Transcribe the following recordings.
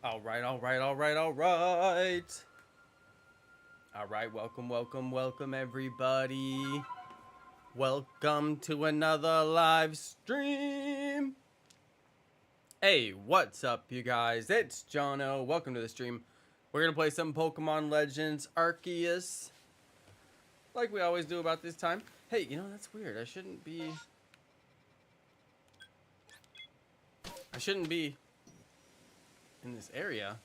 All right, all right, all right, all right. All right, welcome, everybody. Welcome to another live stream. Hey, what's up, you guys? It's Jonno. Welcome to the stream. We're going to play some Pokemon Legends Arceus, like we always do about this time. Hey, you know, that's weird. I shouldn't be in this area.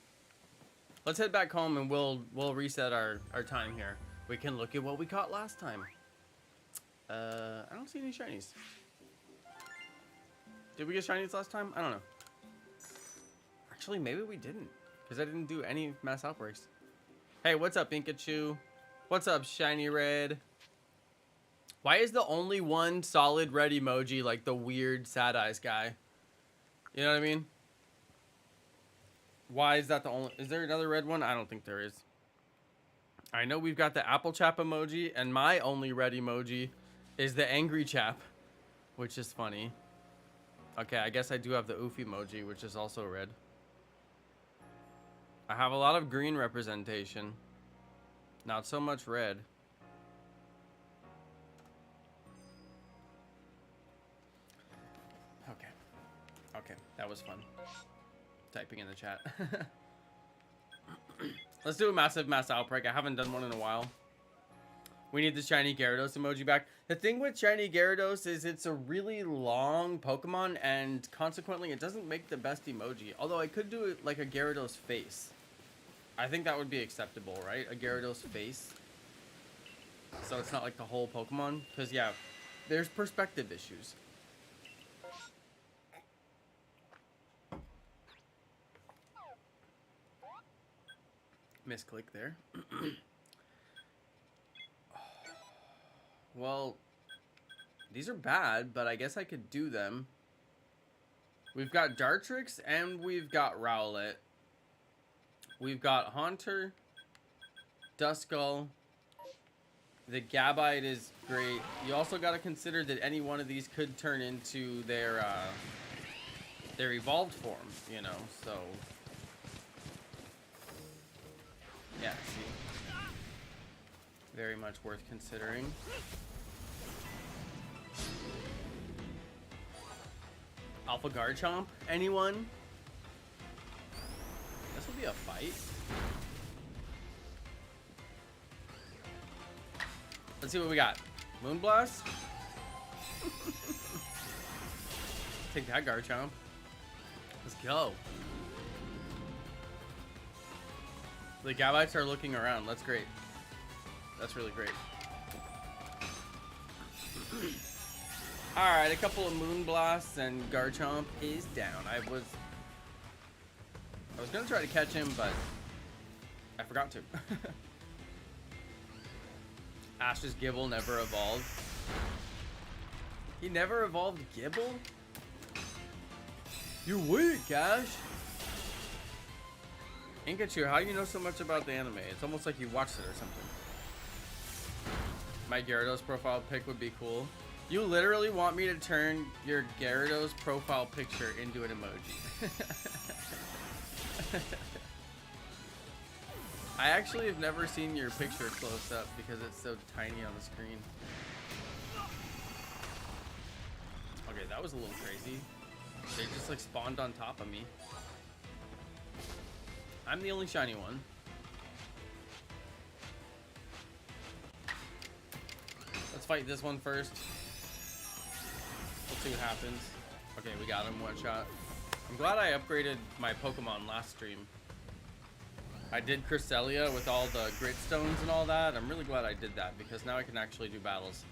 Let's head back home and we'll reset our time here. We can look at what we caught last time. I don't see any shinies. Did we get shinies last time? I don't know. Actually, maybe we didn't, because I didn't do any mass outbreaks. Hey, what's up, Pikachu? What's up, Shiny Red? Why is the only one solid red emoji like the weird sad eyes guy? You know what I mean? Why is that the only... Is there another red one? I don't think there is. I know we've got the apple chap emoji, and my only red emoji is the angry chap, which is funny. Okay, I guess I do have the oof emoji, which is also red. I have a lot of green representation. Not so much red. Okay, that was fun. Typing in the chat. Let's do a Massive Mass Outbreak. I haven't done one in a while. We need the shiny Gyarados emoji back. The thing with shiny Gyarados is it's a really long Pokemon, and consequently it doesn't make the best emoji. Although I could do it like a Gyarados face. I think that would be acceptable, right? A Gyarados face. So it's not like the whole Pokemon. Because yeah, there's perspective issues. Misclick there. Well, these are bad, but I guess I could do them. We've got Dartrix and we've got Rowlet. We've got Haunter, Duskull. The Gabite is great. You also got to consider that any one of these could turn into their evolved form, you know, so... Yeah, see? Very much worth considering. Alpha Garchomp? Anyone? This will be a fight. Let's see what we got. Moonblast? Take that, Garchomp. Let's go. The Gabites are looking around. That's great. That's really great. Alright, a couple of Moonblasts and Garchomp is down. I was gonna try to catch him, but I forgot to. Ash's Gibble never evolved. He never evolved Gibble? You're weak, Ash. Pikachu, how do you know so much about the anime? It's almost like you watched it or something. My Gyarados profile pic would be cool. You literally want me to turn your Gyarados profile picture into an emoji. I actually have never seen your picture close up because it's so tiny on the screen. Okay, that was a little crazy. They just like spawned on top of me. I'm the only shiny one. Let's fight this one first. We'll see what happens. Okay, we got him one shot. I'm glad I upgraded my Pokemon last stream. I did Cresselia with all the grit stones and all that. I'm really glad I did that because now I can actually do battles.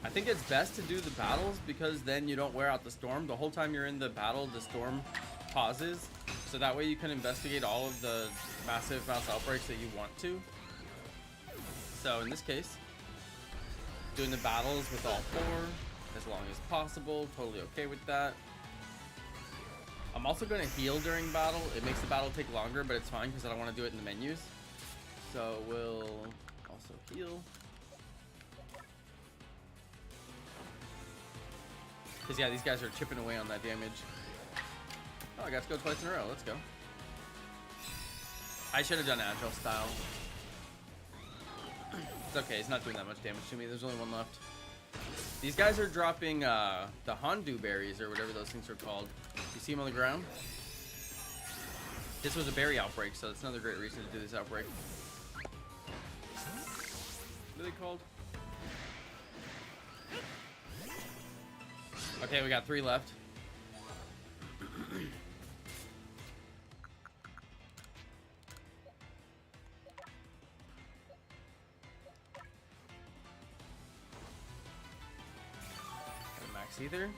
I think it's best to do the battles because then you don't wear out the storm. The whole time you're in the battle, the storm pauses. So that way you can investigate all of the massive mass outbreaks that you want to. So in this case, doing the battles with all four as long as possible. Totally okay with that. I'm also going to heal during battle. It makes the battle take longer, but it's fine because I don't want to do it in the menus. So we'll also heal. Because yeah, these guys are chipping away on that damage. Oh, I got to go twice in a row. Let's go. I should have done agile style. It's okay, it's not doing that much damage to me. There's only one left. These guys are dropping the Hondu berries, or whatever those things are called. You see them on the ground? This was a berry outbreak, so that's another great reason to do this outbreak. What are they called? Okay, we got 3 left. Max either.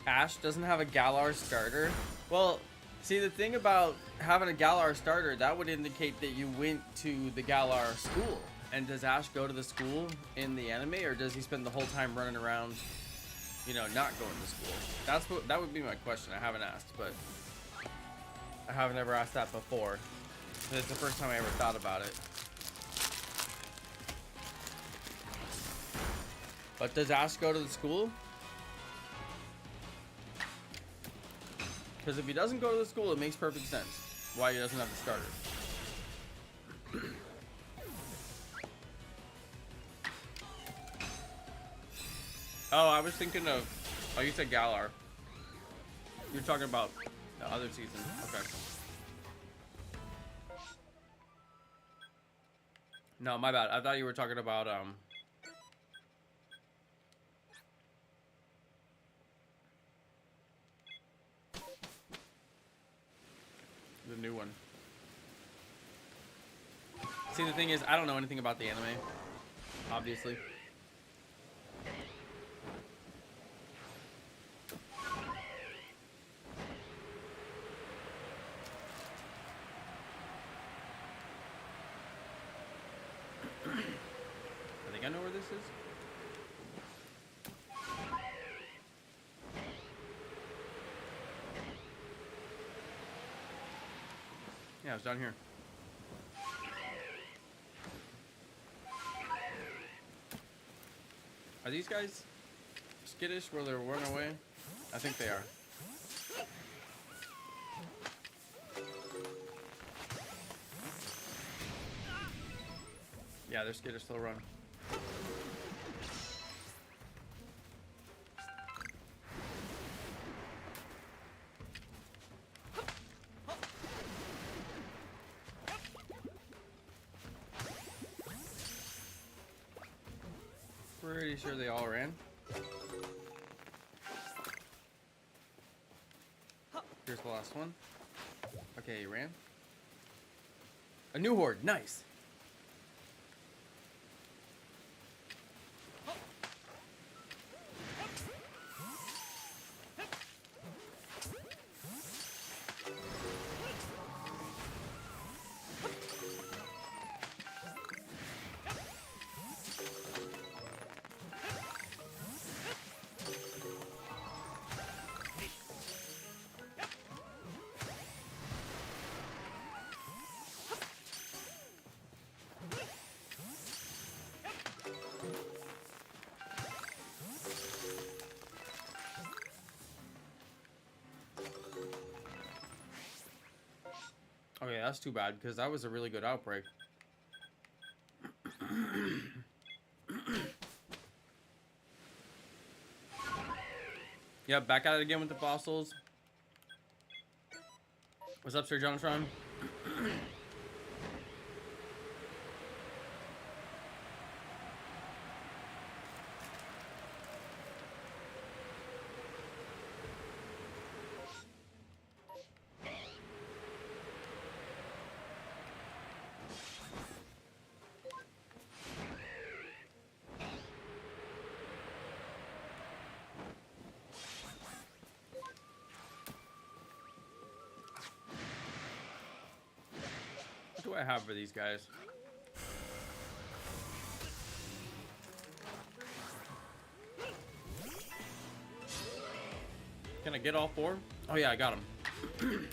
Ash doesn't have a Galar starter. Well, see, the thing about having a Galar starter, that would indicate that you went to the Galar school. And does Ash go to the school in the anime, or does he spend the whole time running around, you know, not going to school? That would be my question. I haven't asked, but I haven't ever asked that before. It's the first time I ever thought about it. But does Ash go to the school? Because if he doesn't go to the school, it makes perfect sense why he doesn't have the starter. Oh, I was thinking of... Oh, you said Galar. You're talking about the other season. Okay. No, my bad. I thought you were talking about, the new one. See, the thing is, I don't know anything about the anime. Obviously. I think I know where this is. Yeah, it's down here. Are these guys skittish where they're running away? I think they are. Yeah, they're skittish, they'll run. Pretty sure they all ran. Here's the last one. Okay, he ran. A new horde, nice. Okay, that's too bad, because that was a really good outbreak. Yep, back at it again with the fossils. What's up, Sir Jonathan? What do I have for these guys? Can I get all 4? Oh yeah, I got them.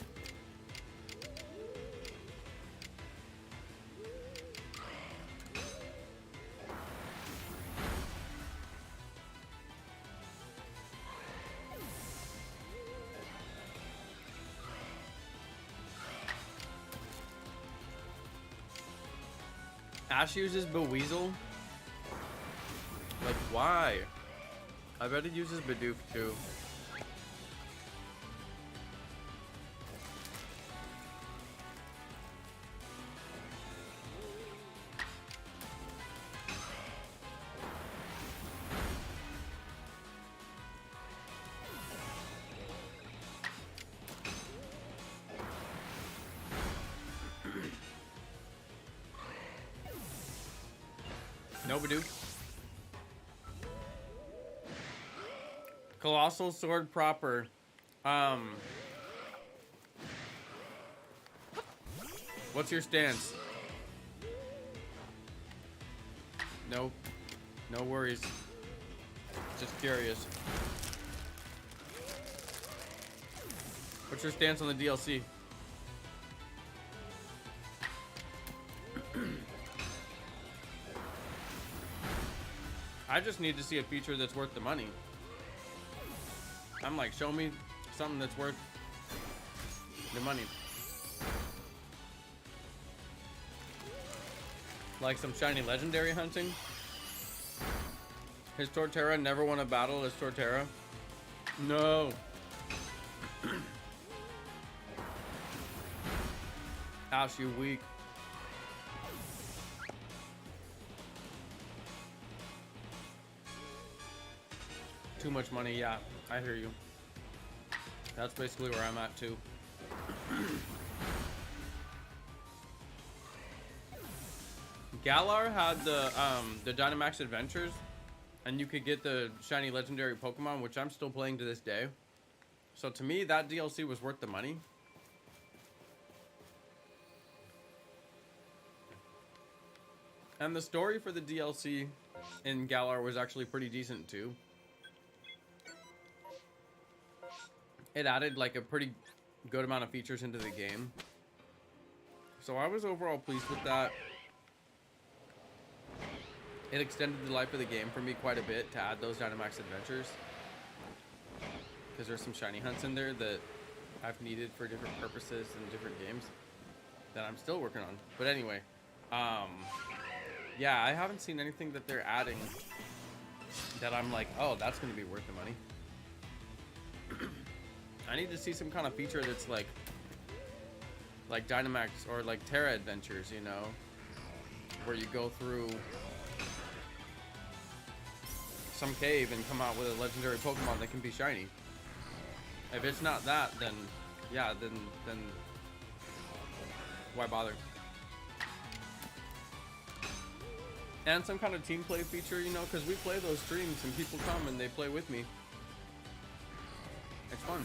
Ash uses Beweasel? Like, why? I bet it uses Bidoof too. No Bidoof. Colossal Sword proper. What's your stance? No. No worries. Just curious. What's your stance on the DLC? I just need to see a feature that's worth the money. I'm like, show me something that's worth the money. Like some shiny legendary hunting. His Torterra never won a battle as Torterra. No. Ash, you weak. Too much money, yeah, I hear you. That's basically where I'm at too. Galar had the Dynamax Adventures, and you could get the shiny legendary Pokemon, which I'm still playing to this day. So to me, that DLC was worth the money. And the story for the DLC in Galar was actually pretty decent too. It added like a pretty good amount of features into the game. So I was overall pleased with that. It extended the life of the game for me quite a bit to add those Dynamax Adventures. Because there's some shiny hunts in there that I've needed for different purposes in different games that I'm still working on. But anyway, yeah, I haven't seen anything that they're adding that I'm like, oh, that's going to be worth the money. I need to see some kind of feature that's like Dynamax or like Terra Adventures, you know, where you go through some cave and come out with a legendary Pokemon that can be shiny. If it's not that, then yeah, then why bother? And some kind of team play feature, you know, because we play those streams and people come and they play with me. It's fun.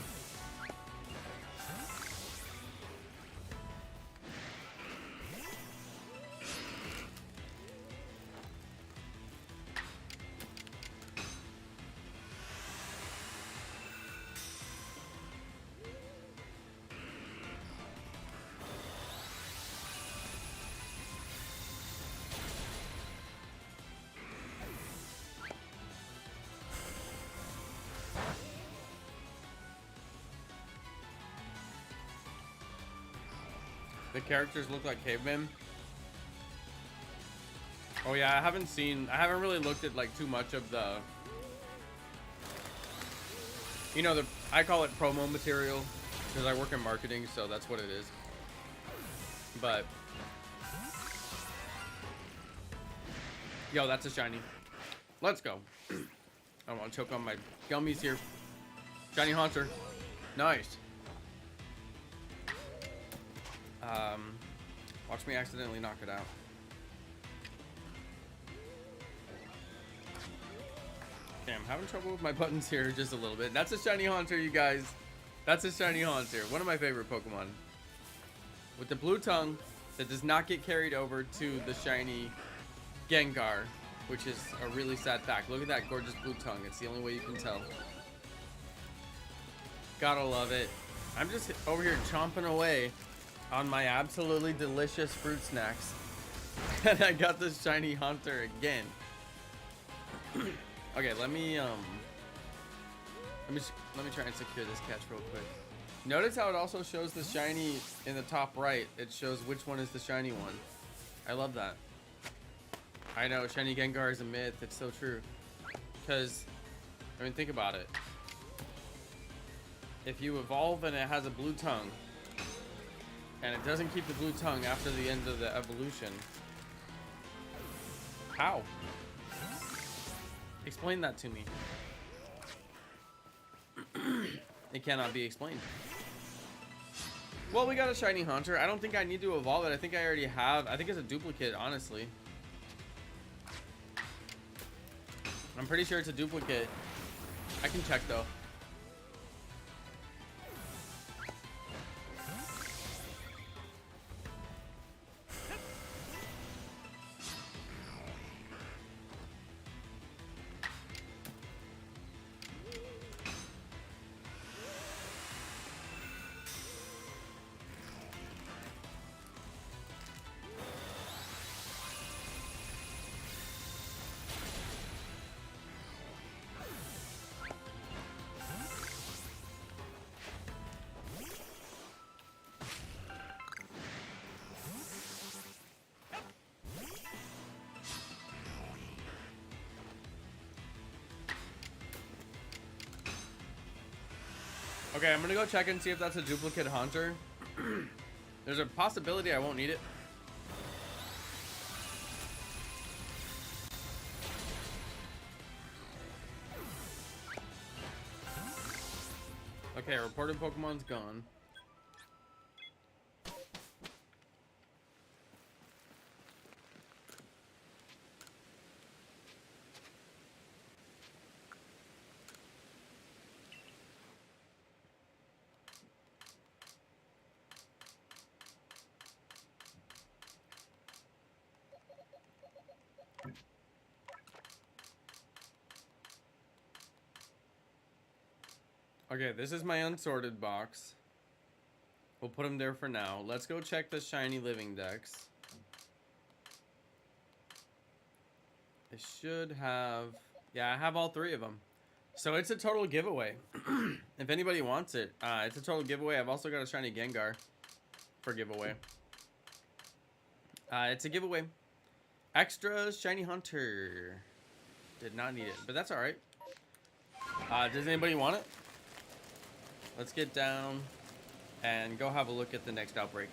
The characters look like cavemen. Oh yeah, I haven't really looked at like too much of the, you know, I call it promo material because I work in marketing, so that's what it is. But yo, that's a shiny. Let's go. I don't want to choke on my gummies here. Shiny Haunter. Nice. Watch me accidentally knock it out. Damn, having trouble with my buttons here just a little bit. That's a shiny Haunter, you guys. That's a shiny Haunter. One of my favorite Pokemon. With the blue tongue that does not get carried over to the shiny Gengar, which is a really sad fact. Look at that gorgeous blue tongue. It's the only way you can tell. Gotta love it. I'm just over here chomping away on my absolutely delicious fruit snacks. And I got this shiny Haunter again. Okay, let me try and secure this catch real quick. Notice how it also shows the shiny in the top right. It shows which one is the shiny one. I love that. I know, shiny Gengar is a myth. It's so true. Because, I mean, think about it. If you evolve and it has a blue tongue, and it doesn't keep the blue tongue after the end of the evolution, how? Explain that to me. It cannot be explained. Well, we got a shiny Haunter. I don't think I need to evolve it. I think I already have. I think it's a duplicate, honestly. I'm pretty sure it's a duplicate. I can check, though. Okay, I'm gonna go check and see if that's a duplicate Haunter. There's a possibility I won't need it. Okay, reported Pokemon's gone. Okay, this is my unsorted box. We'll put them there for now. Let's go check the shiny living dex. I should have... Yeah, I have all three of them. So it's a total giveaway. If anybody wants it, it's a total giveaway. I've also got a shiny Gengar for giveaway. It's a giveaway. Extra shiny Hunter. Did not need it, but that's all right. Does anybody want it? Let's get down and go have a look at the next outbreak.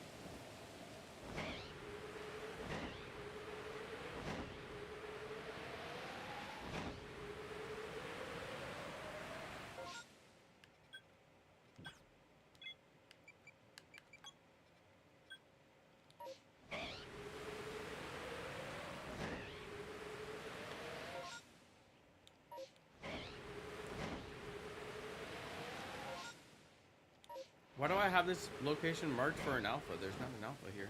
Why do I have this location marked for an alpha? There's not an alpha here.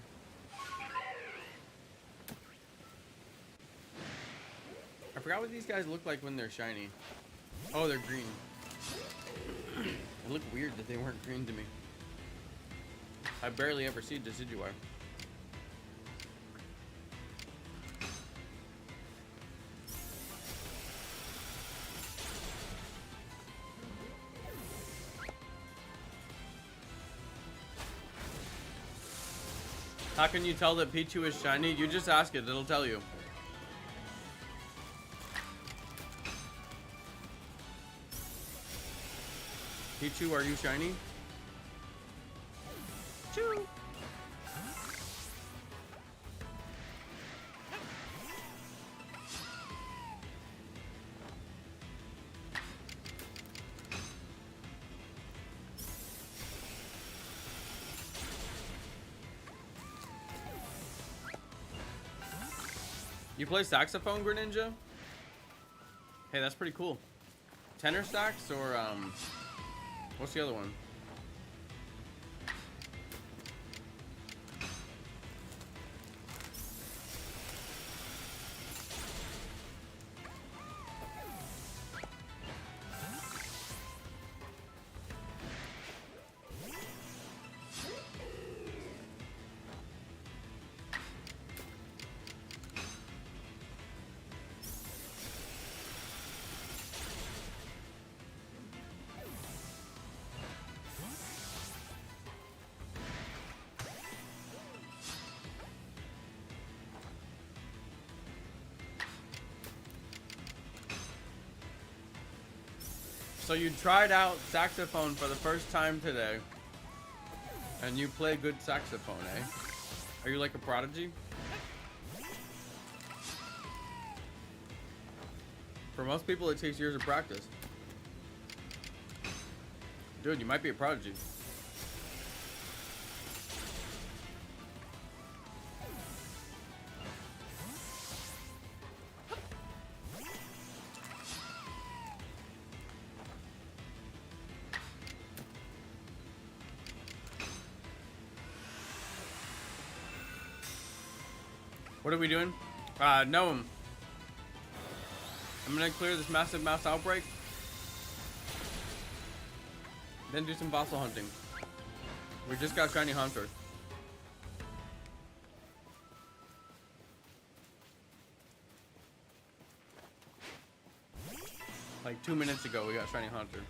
I forgot what these guys look like when they're shiny. Oh, they're green. It looked weird that they weren't green to me. I barely ever see Decidueye. How can you tell that Pichu is shiny? You just ask it, it'll tell you. Pichu, are you shiny? Choo! You play saxophone, Greninja? Hey, that's pretty cool. Tenor sax or what's the other one? So you tried out saxophone for the first time today, and you play good saxophone, eh? Are you like a prodigy? For most people, it takes years of practice. Dude, you might be a prodigy. What are we doing? No. I'm gonna clear this massive mass outbreak. Then do some fossil hunting. We just got shiny hunter. Like 2 minutes ago, we got shiny hunter.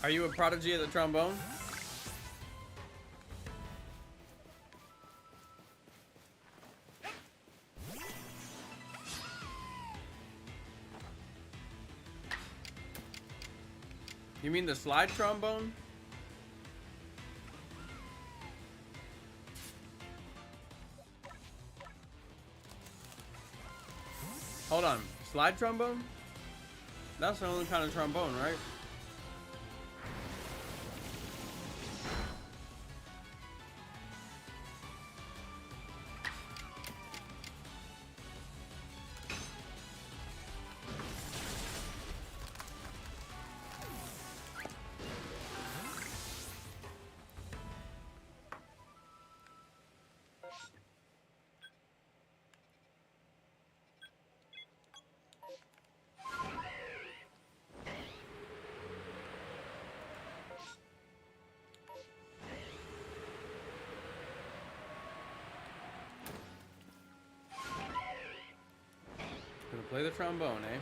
Are you a prodigy at the trombone? You mean the slide trombone? Hold on, slide trombone? That's the only kind of trombone, right? Gonna play the trombone, eh?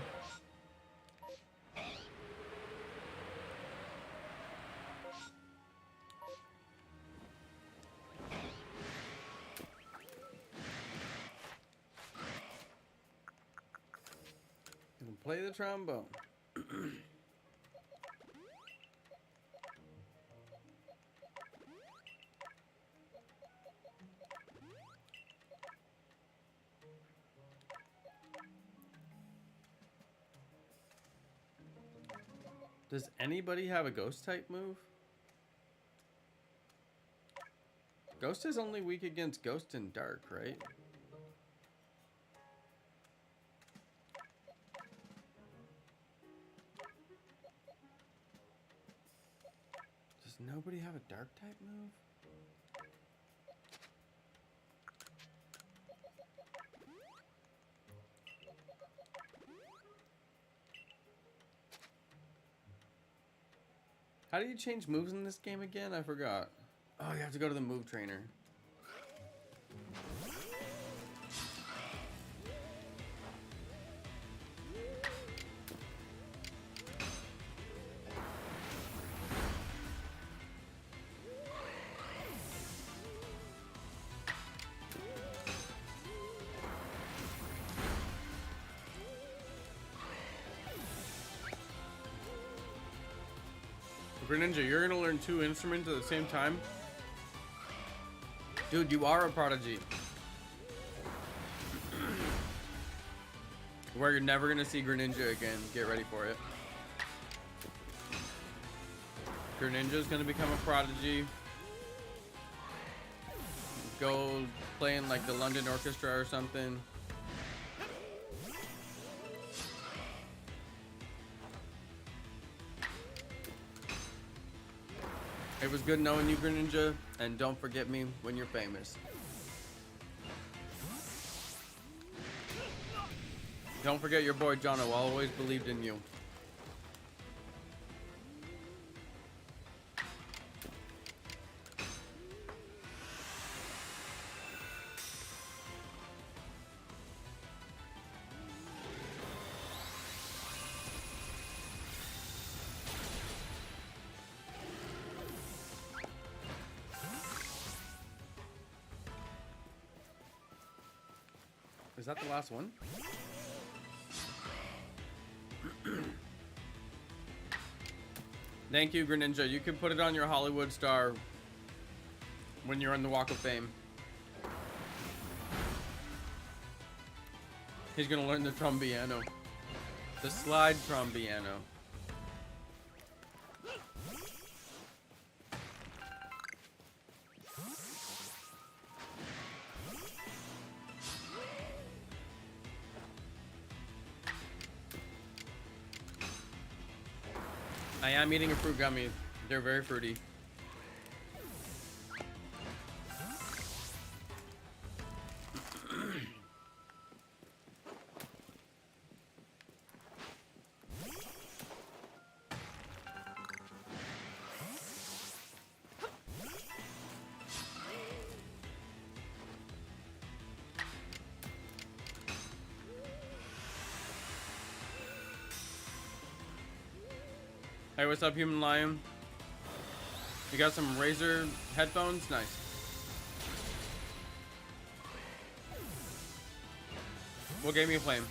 Gonna play the trombone. Does anybody have a ghost type move? Ghost is only weak against ghost and dark, right? Does nobody have a dark type move? How do you change moves in this game again? I forgot. Oh, you have to go to the move trainer. Greninja, you're gonna learn 2 instruments at the same time? Dude, you are a prodigy. Where you're never gonna see Greninja again. Get ready for it. Greninja's gonna become a prodigy. Go play in like the London Orchestra or something. It was good knowing you, Greninja, and don't forget me when you're famous. Don't forget your boy Jonno, always believed in you. Is that the last one? Thank you, Greninja. You can put it on your Hollywood star when you're on the Walk of Fame. He's gonna learn the trombiano. The slide trombiano. I am eating a fruit gummy. They're very fruity. Hey, what's up, Human Lion? You got some Razer headphones? Nice. What game are you playing?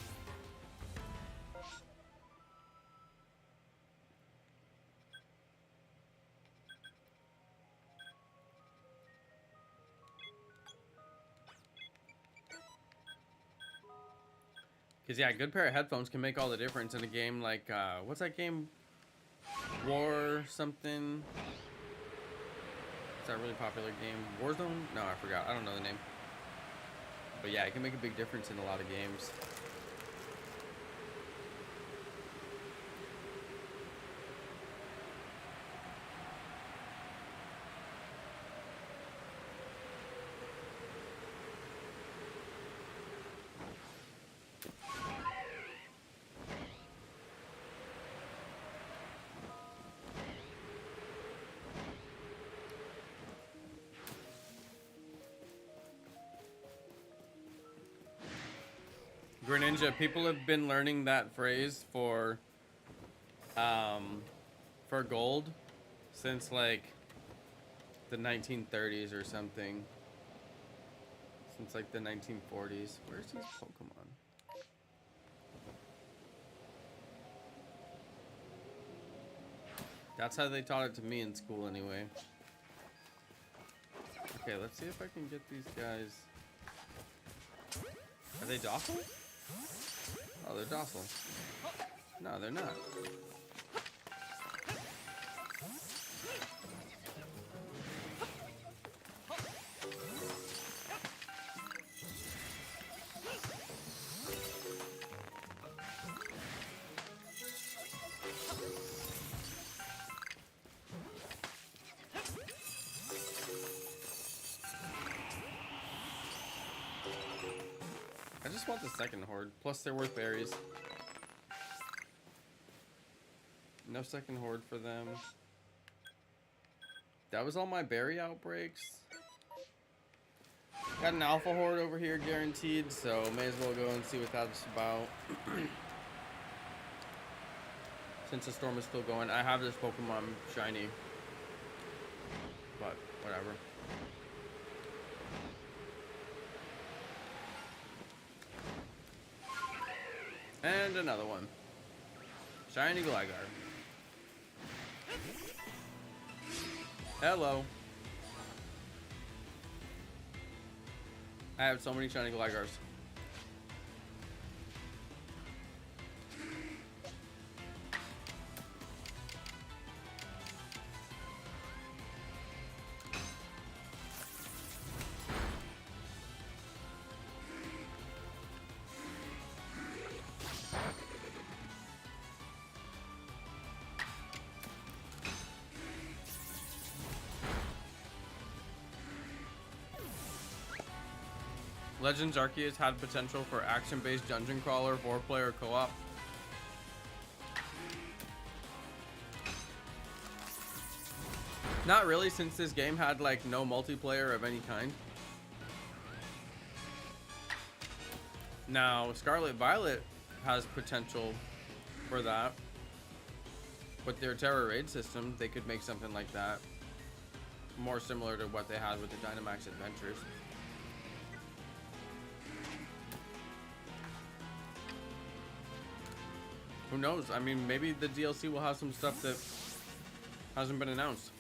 Because, yeah, a good pair of headphones can make all the difference in a game like, what's that game? War something. Is that a really popular game? Warzone? No, I forgot. I don't know the name. But yeah, it can make a big difference in a lot of games. Greninja, people have been learning that phrase for gold since like the 1930s or something. Since like the 1940s. Where's these Pokemon? That's how they taught it to me in school anyway. Okay, let's see if I can get these guys. Are they docile? Oh, they're docile. No, they're not. I just want the second horde. Plus, they're worth berries. No second horde for them. That was all my berry outbreaks. Got an alpha horde over here guaranteed, so may as well go and see what that's about. Since the storm is still going, I have this Pokemon shiny. But, whatever. And another one. Shiny Gligar. Hello. I have so many shiny Gligars. Legends Arceus had potential for action-based dungeon crawler 4-player co-op. Not really, since this game had like no multiplayer of any kind. Now, Scarlet Violet has potential for that. With their Terra Raid system, they could make something like that. More similar to what they had with the Dynamax Adventures. Who knows? I mean, maybe the DLC will have some stuff that hasn't been announced.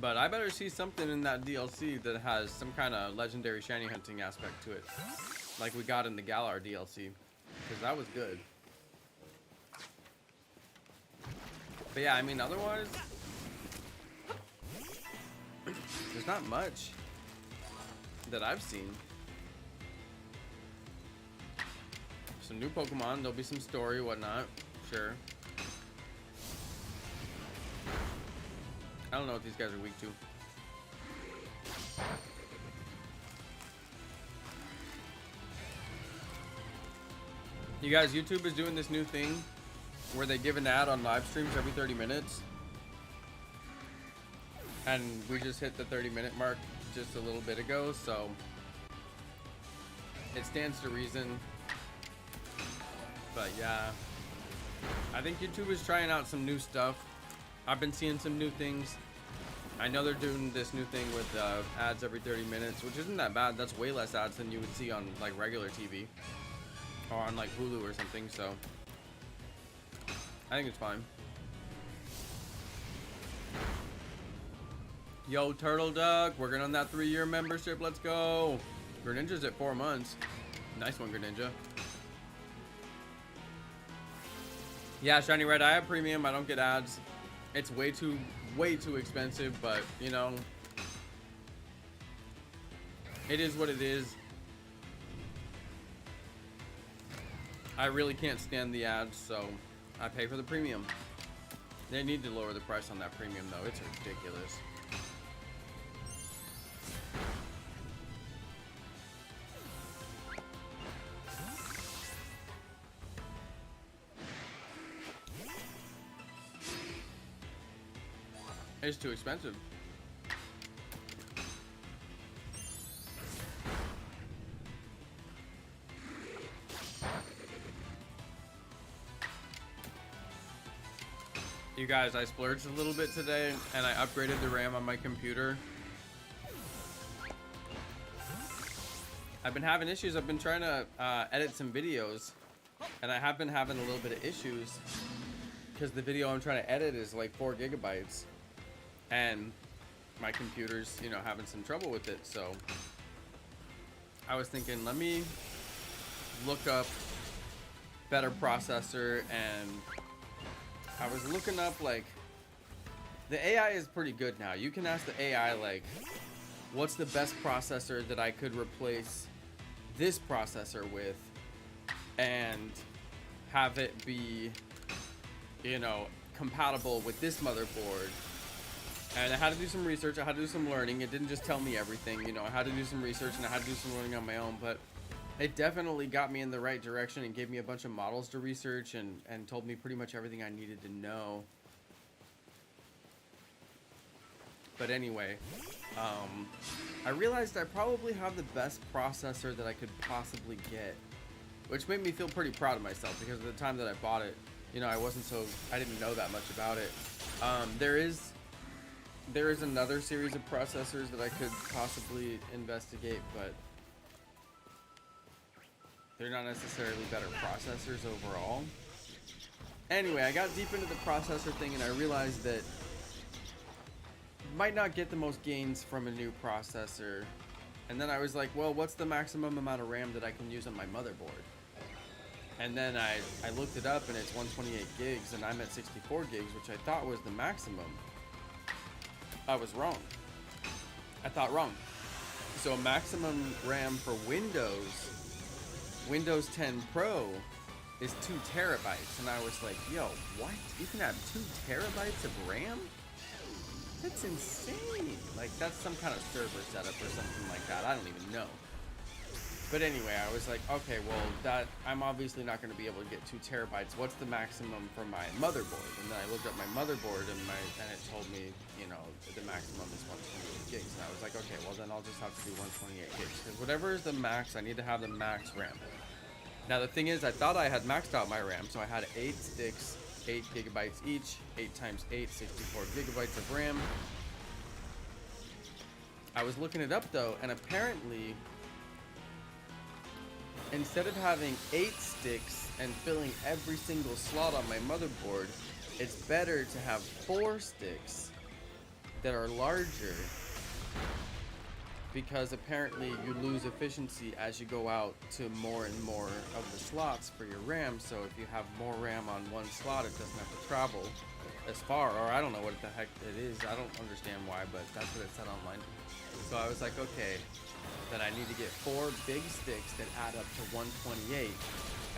But I better see something in that DLC that has some kind of legendary shiny hunting aspect to it. Like we got in the Galar DLC. Because that was good. But yeah, I mean, otherwise, there's not much that I've seen. Some new Pokemon, there'll be some story, whatnot, sure. I don't know what these guys are weak to. You guys, YouTube is doing this new thing where they give an ad on live streams every 30 minutes. And we just hit the 30-minute mark just a little bit ago, so it stands to reason. But yeah, I think YouTube is trying out some new stuff. I've been seeing some new things. I know they're doing this new thing with ads every 30 minutes, which isn't that bad. That's way less ads than you would see on like regular TV or on like Hulu or something, so I think it's fine. Yo, Turtle Duck, working on that 3-year membership. Let's go. Greninja's at 4 months. Nice one, Greninja. Yeah, Shiny Red, I have premium. I don't get ads. It's way too expensive, but you know, it is what it is. I really can't stand the ads, so I pay for the premium. They need to lower the price on that premium though. It's ridiculous. It's too expensive. You guys, I splurged a little bit today and I upgraded the RAM on my computer. I've been having issues. I've been trying to edit some videos and I have been having a little bit of issues because the video I'm trying to edit is like 4 gigabytes. And my computer's, you know, having some trouble with it, so I was thinking, let me look up better processor, and I was looking up, like, the AI is pretty good now. You can ask the AI, like, what's the best processor that I could replace this processor with and have it be, you know, compatible with this motherboard. And I had to do some research, I had to do some learning. It didn't just tell me everything, you know, I had to do some research and I had to do some learning on my own, but it definitely got me in the right direction and gave me a bunch of models to research and told me pretty much everything I needed to know. But anyway, I realized I probably have the best processor that I could possibly get, which made me feel pretty proud of myself because at the time that I bought it, you know, I didn't know that much about it. There is another series of processors that I could possibly investigate, but they're not necessarily better processors overall. Anyway, I got deep into the processor thing and I realized that might not get the most gains from a new processor. And then I was like, well, what's the maximum amount of RAM that I can use on my motherboard? And then I looked it up and it's 128 gigs and I'm at 64 gigs, which I thought was the maximum. I was wrong. I thought wrong. So maximum RAM for Windows 10 Pro is 2 terabytes. And I was like, yo, what? You can have 2 terabytes of RAM? That's insane. Like, that's some kind of server setup or something like that. I don't even know. But anyway, I was like, okay, well, I'm obviously not going to be able to get 2 terabytes. What's the maximum for my motherboard? And then I looked up my motherboard and it told me, you know, the maximum is 128 gigs. And I was like, okay, well then I'll just have to do 128 gigs. Because whatever is the max, I need to have the max RAM. Now the thing is, I thought I had maxed out my RAM. So I had 8 sticks, 8 gigabytes each, 8 times 8, 64 gigabytes of RAM. I was looking it up though, and apparently instead of having 8 sticks and filling every single slot on my motherboard, it's better to have 4 sticks that are larger, because apparently you lose efficiency as you go out to more and more of the slots for your RAM. So if you have more RAM on one slot, it doesn't have to travel as far, or I don't know what the heck it is. I don't understand why, but that's what it said online. So I was like, okay, then I need to get 4 big sticks that add up to 128,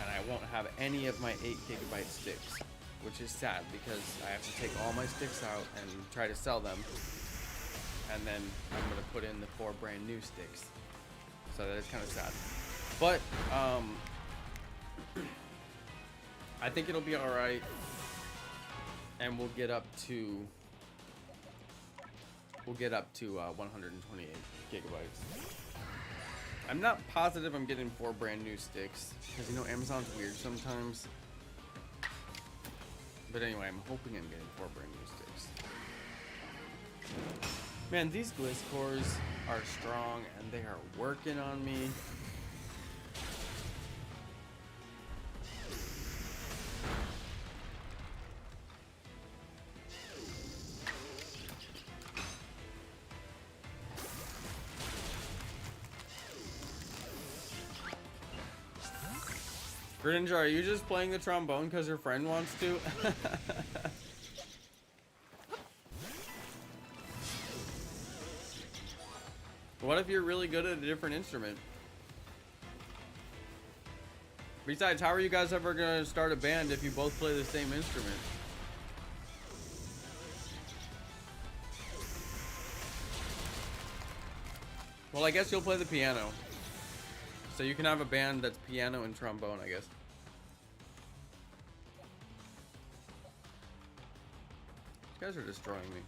and I won't have any of my 8 gigabyte sticks, which is sad because I have to take all my sticks out and try to sell them. And then I'm gonna put in the 4 brand new sticks. So that is kind of sad. But I think it'll be alright. And we'll get up to 128 gigabytes. I'm not positive I'm getting 4 brand new sticks, because you know Amazon's weird sometimes. But anyway, I'm hoping I'm getting 4 brand new sticks. Man, these Gliscors are strong and they are working on me. Greninja, are you just playing the trombone because your friend wants to? What if you're really good at a different instrument? Besides, how are you guys ever gonna start a band if you both play the same instrument? Well, I guess you'll play the piano. So you can have a band that's piano and trombone, I guess. These guys are destroying me.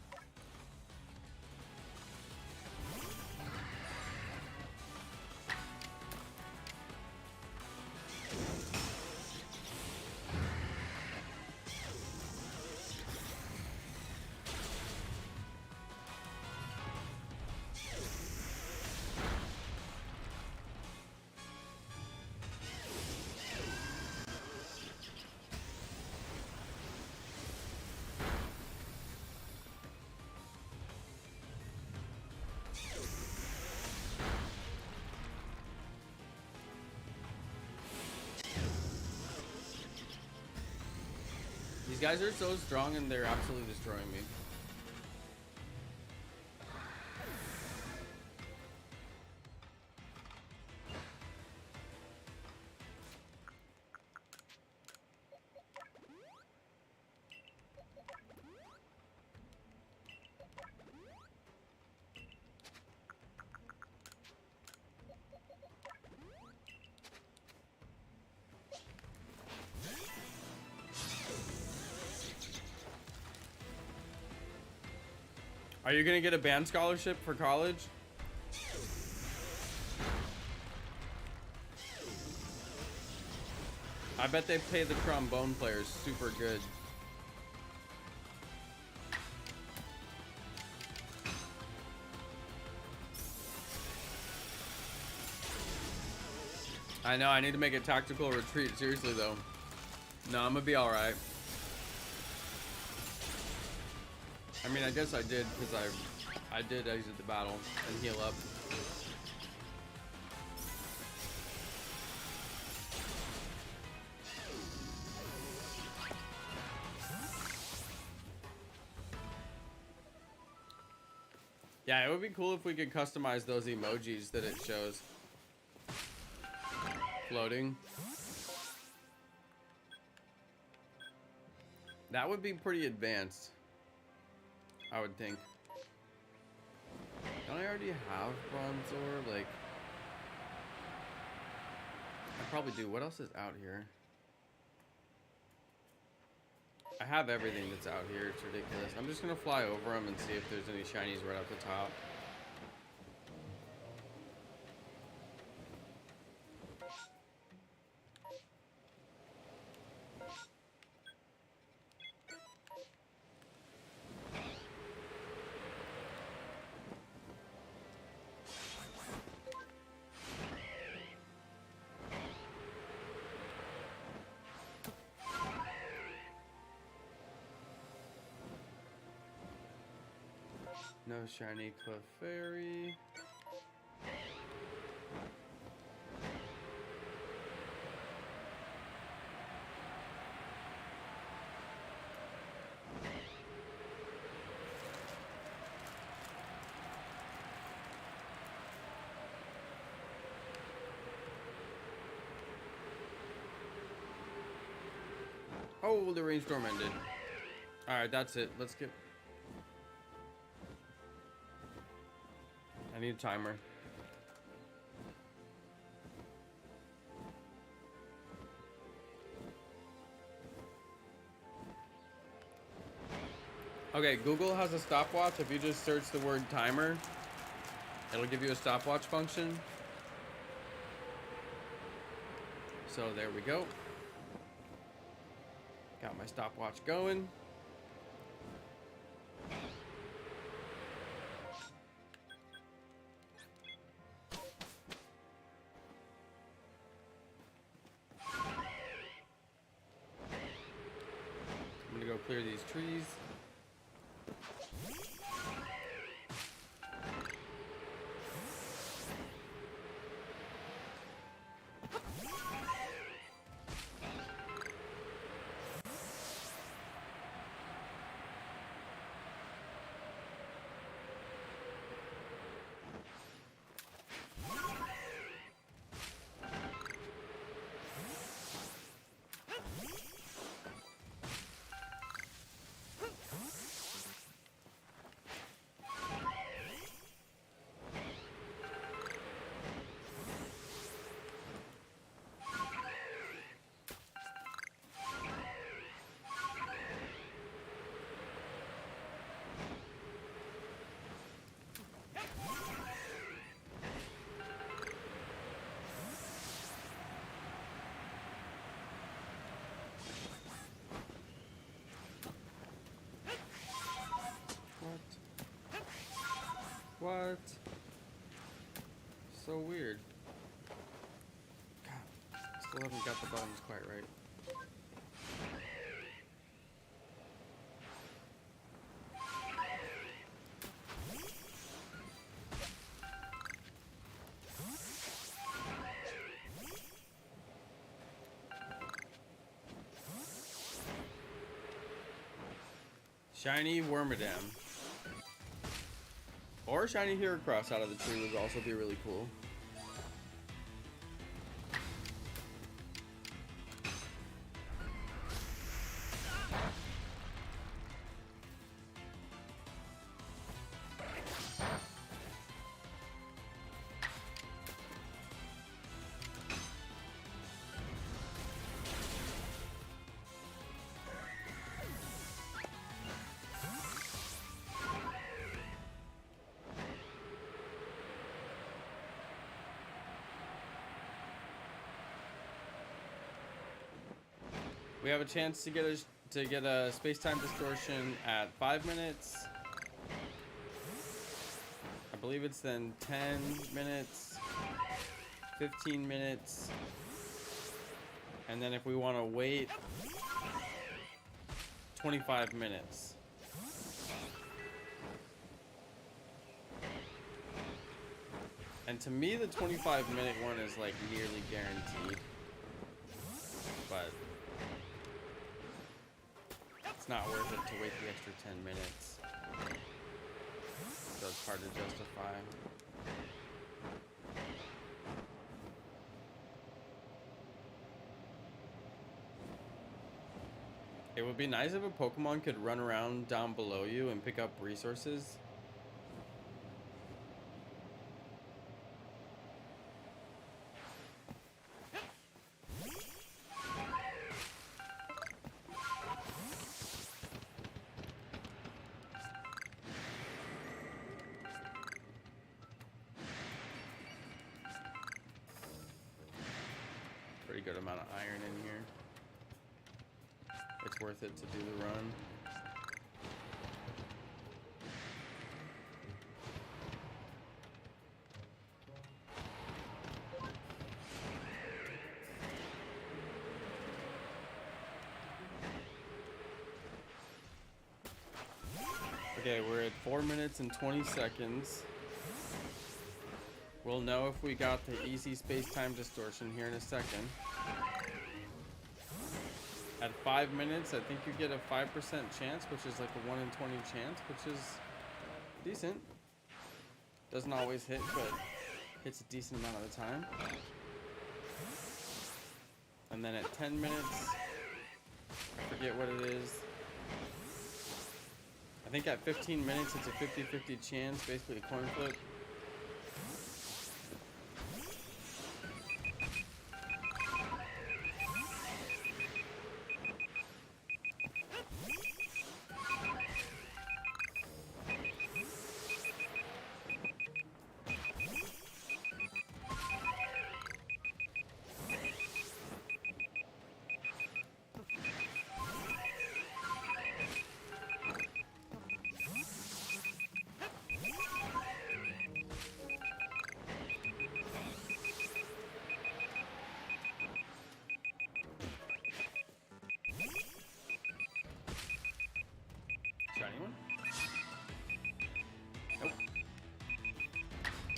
These guys are so strong and they're absolutely destroying me. Are you gonna get a band scholarship for college? I bet they pay the trombone players super good. I know, I need to make a tactical retreat, seriously though. No, I'm gonna be alright. I mean, I guess I did, because I did exit the battle and heal up. Yeah, it would be cool if we could customize those emojis that it shows. Floating. That would be pretty advanced, I would think. Don't I already have Bronzor? Like, I probably do. What else is out here? I have everything that's out here. It's ridiculous. I'm just gonna fly over them and see if there's any shinies right off the top. No shiny Clefairy. Oh, the rainstorm ended. Alright, that's it. Let's get... I need a timer. Okay, Google has a stopwatch. If you just search the word timer, it'll give you a stopwatch function. So there we go. Got my stopwatch going. I'm gonna go clear these trees. What? So weird. God, still haven't got the buttons quite right. Shiny Wormadam. Or shiny Heracross out of the tree would also be really cool. We have a chance to get a space-time distortion at 5 minutes. I believe it's then 10 minutes, 15 minutes, and then if we want to wait, 25 minutes. And to me, the 25-minute one is like nearly guaranteed, but it's not worth it to wait the extra 10 minutes. So it's hard to justify. It would be nice if a Pokemon could run around down below you and pick up resources. Pretty good amount of iron in here. It's worth it to do the run. Okay, we're at 4 minutes and 20 seconds. We'll know if we got the easy space-time distortion here in a second. At 5 minutes, I think you get a 5% chance, which is like a 1 in 20 chance, which is decent. Doesn't always hit, but hits a decent amount of the time. And then at 10 minutes, I forget what it is. I think at 15 minutes, it's a 50-50 chance, basically a coin flip.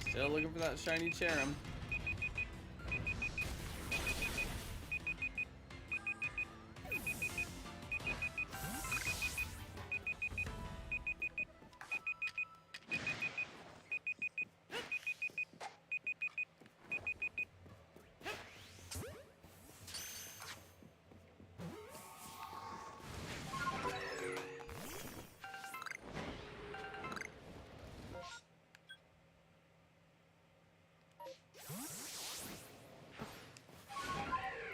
Still looking for that shiny Cherim.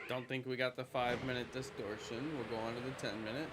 Don't think we got the 5-minute distortion. We'll go on to the 10-minute.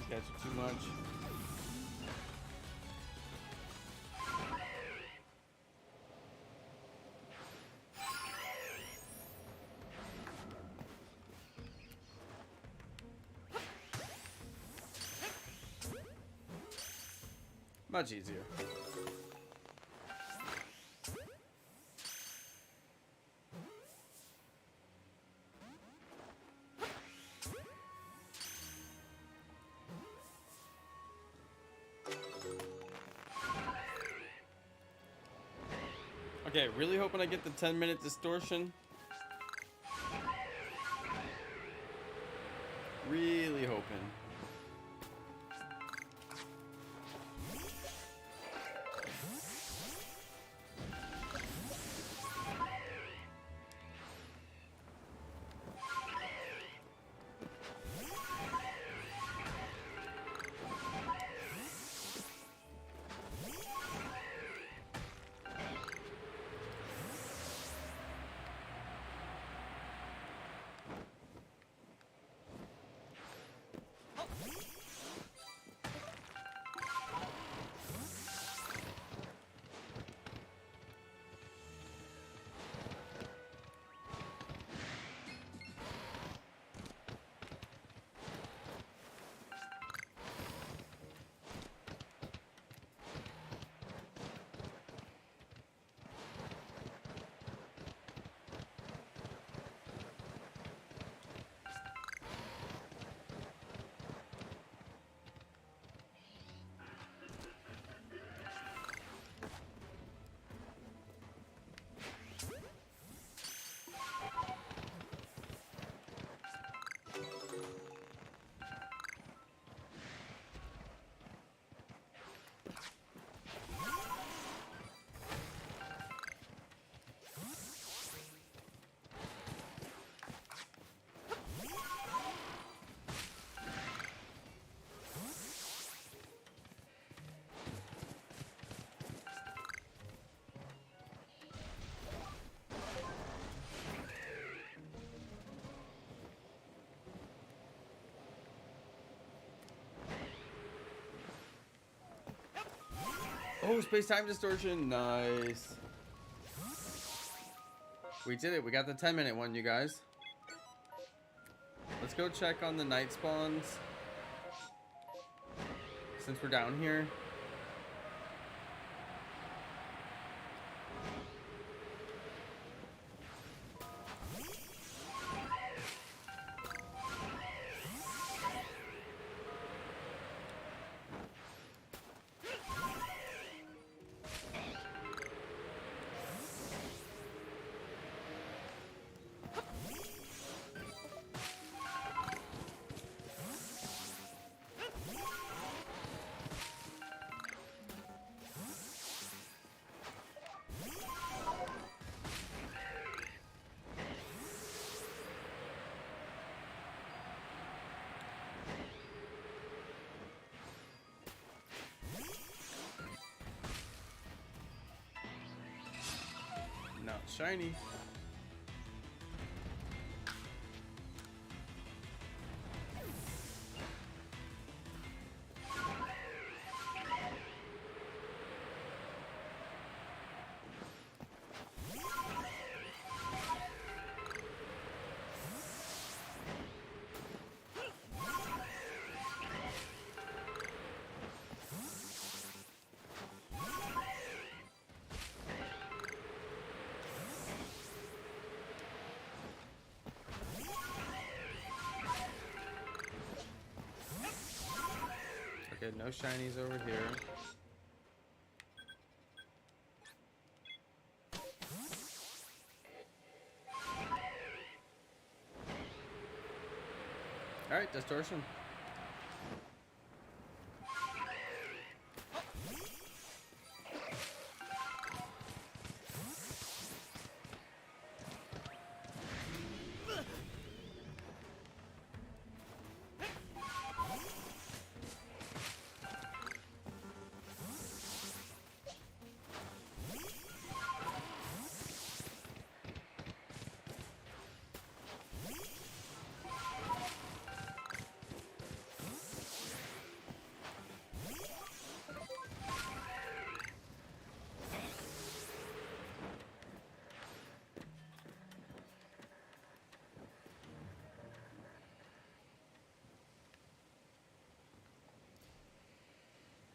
Guys are too much. Much easier. Okay, really hoping I get the 10-minute distortion. Really hoping. Oh, space-time distortion. Nice. We did it. We got the 10-minute one, you guys. Let's go check on the night spawns. Since we're down here. Not shiny. Okay, no shinies over here. Alright, distortion.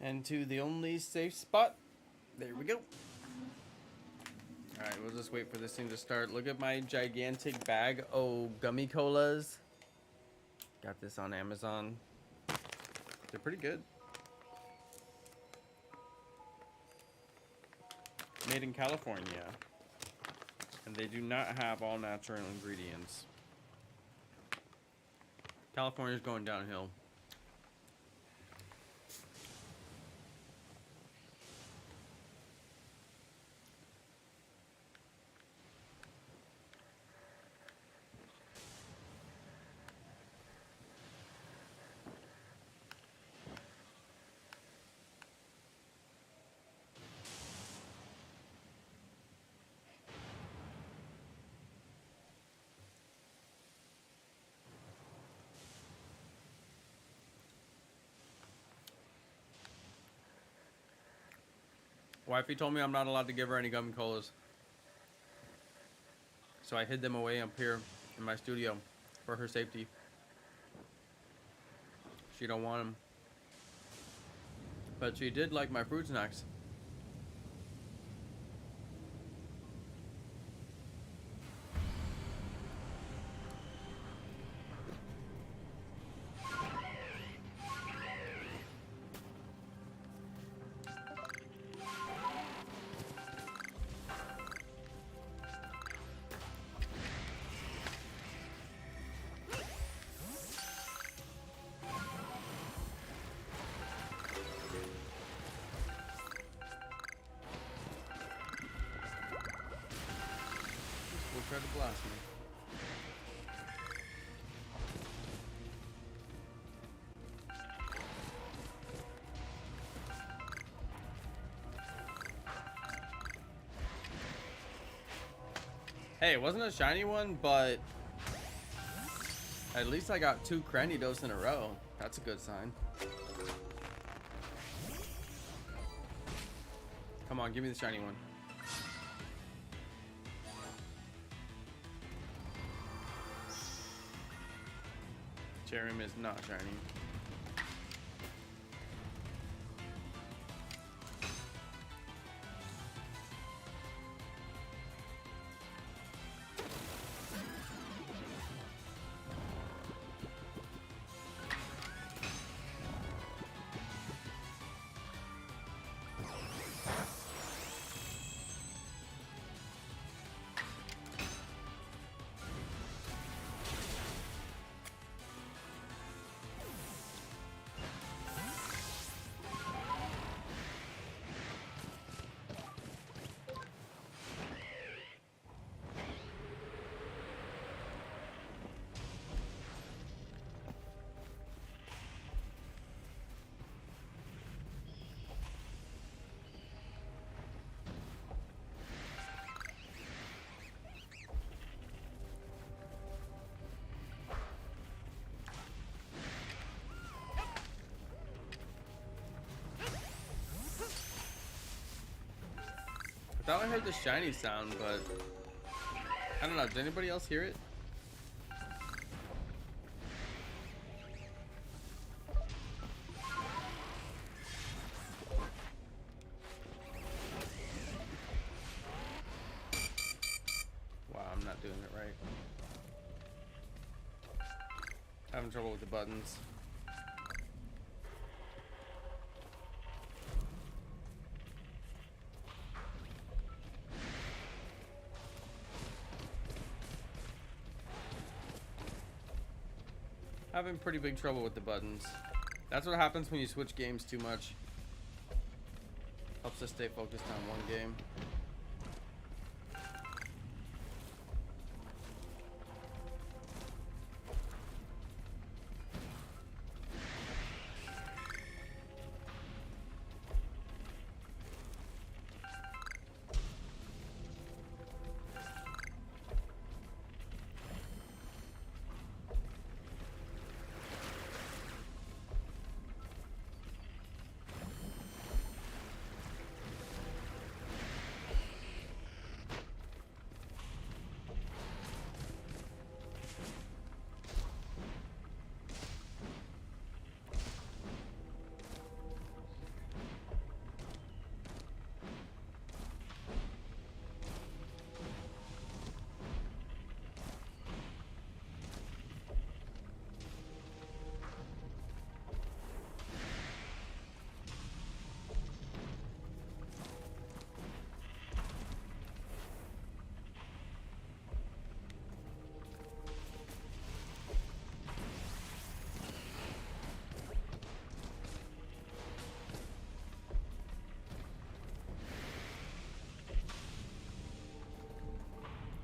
And to the only safe spot. There we go. Alright, we'll just wait for this thing to start. Look at my gigantic bag. Oh, gummy colas. Got this on Amazon. They're pretty good. Made in California. And they do not have all natural ingredients. California's going downhill. Wifey told me I'm not allowed to give her any gummy colas. So I hid them away up here in my studio for her safety. She don't want them. But she did like my fruit snacks. Try to blast me. Hey, it wasn't a shiny one, but at least I got 2 Cranidos in a row. That's a good sign. Come on, give me the shiny one. Cherrim is not shiny. I thought I heard the shiny sound, but I don't know. Did anybody else hear it? Wow, I'm not doing it right. Having trouble with the buttons. Having pretty big trouble with the buttons. That's what happens when you switch games too much. Helps us stay focused on one game.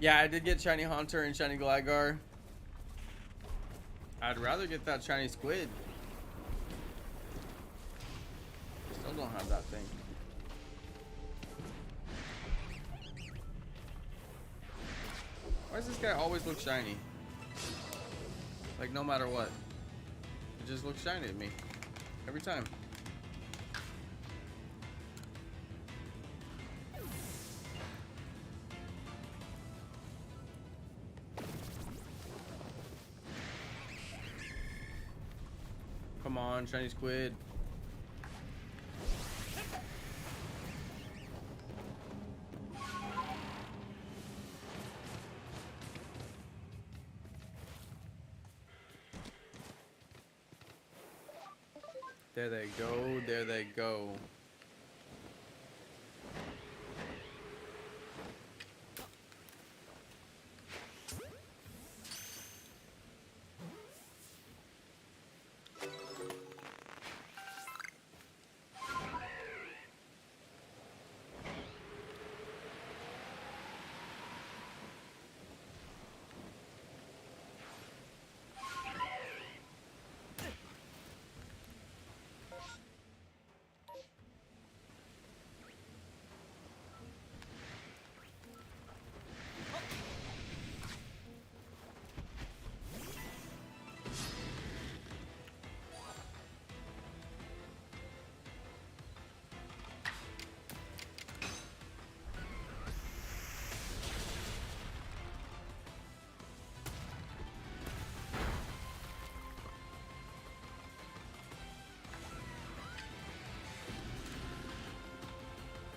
Yeah, I did get shiny Haunter and shiny Gligar. I'd rather get that shiny squid. Still don't have that thing. Why does this guy always look shiny? Like, no matter what. It just looks shiny to me. Every time. Come on, shiny squid. There they go, there they go.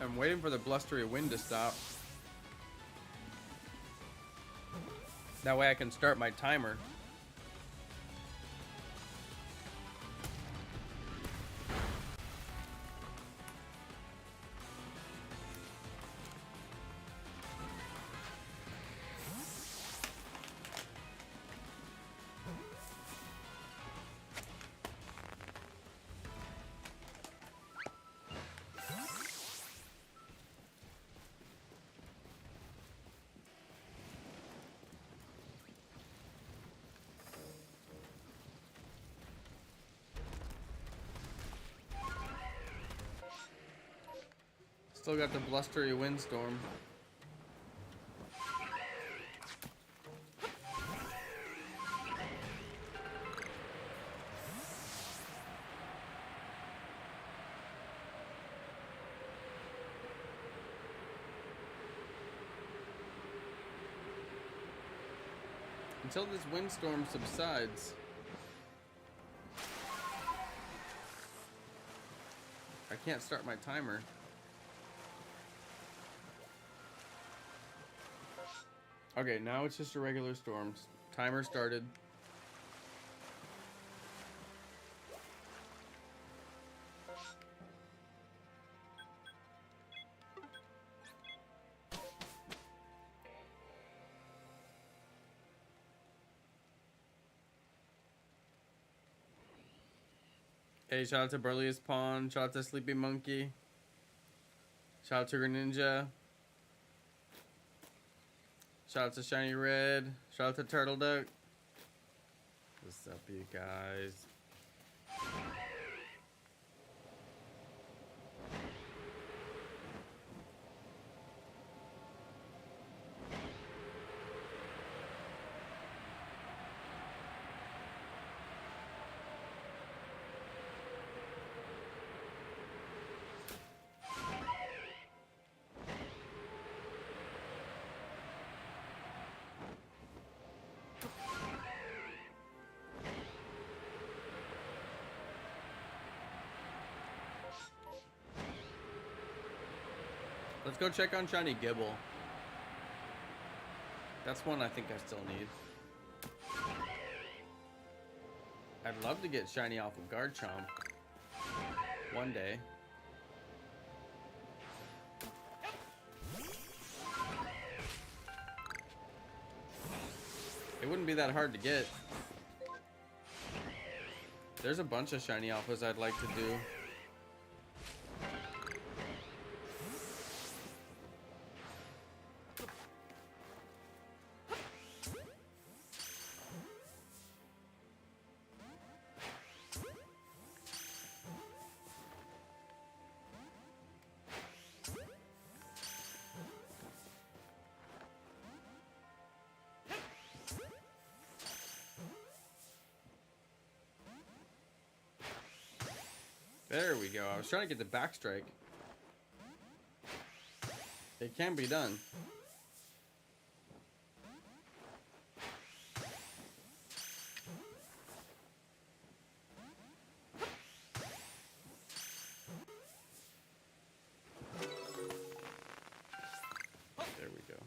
I'm waiting for the blustery wind to stop. That way I can start my timer. Still got the blustery windstorm. Until this windstorm subsides, I can't start my timer. Okay, now it's just a regular storm. Timer started. Hey, shout out to Burliest Pawn, shout out to Sleepy Monkey, shout out to Greninja, shout out to Shiny Red, shout out to Turtle Duck. What's up, you guys? Let's go check on Shiny Gibble. That's one I think I still need. I'd love to get Shiny off of Garchomp one day. It wouldn't be that hard to get. There's a bunch of Shiny Alphas I'd like to do. There we go. I was trying to get the backstrike. It can be done. There we go.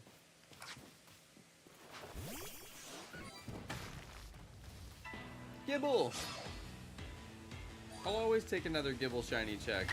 Gibble! I'll always take another Gibble shiny check.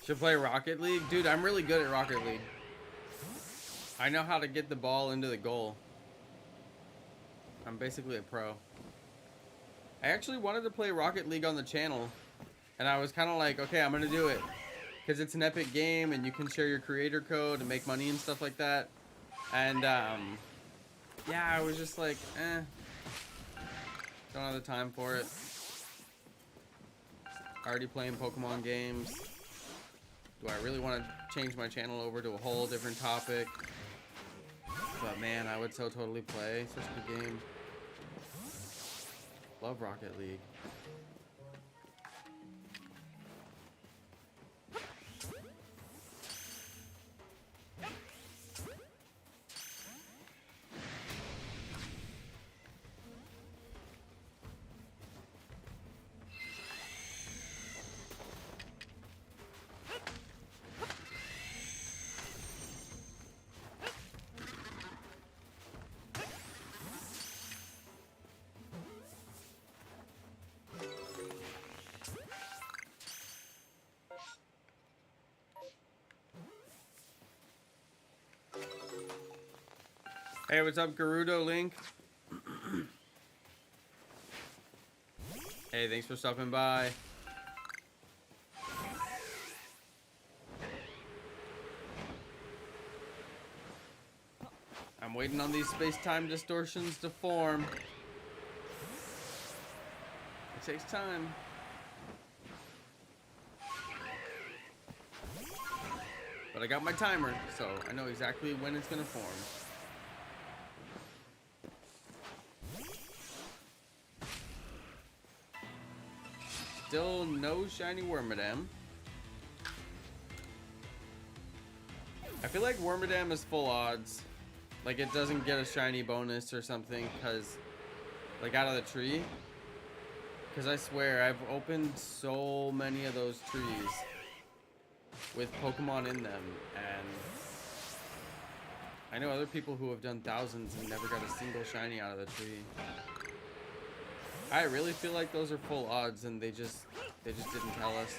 Should play Rocket League? Dude, I'm really good at Rocket League. I know how to get the ball into the goal. I'm basically a pro. I actually wanted to play Rocket League on the channel. And I was kind of like, okay, I'm going to do it. Because it's an epic game and you can share your creator code and make money and stuff like that. And, yeah, I was just like, don't have the time for it. Already playing Pokemon games. Do I really want to change my channel over to a whole different topic? But man, I would so totally play. Such a good game. Love Rocket League. Hey, what's up, Gerudo Link? Hey, thanks for stopping by. I'm waiting on these space-time distortions to form. It takes time. But I got my timer, so I know exactly when it's gonna form. Still no shiny Wormadam. I feel like Wormadam is full odds. Like it doesn't get a shiny bonus or something because, like, out of the tree. Because I swear, I've opened so many of those trees with Pokemon in them. And I know other people who have done thousands and never got a single shiny out of the tree. I really feel like those are full odds and they just didn't tell us.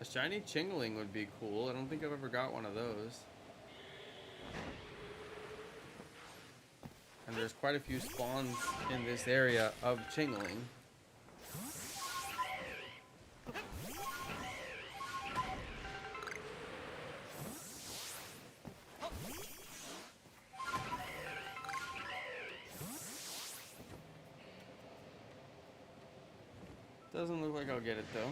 A shiny Chingling would be cool. I don't think I've ever got one of those. And there's quite a few spawns in this area of Chingling. Doesn't look like I'll get it though.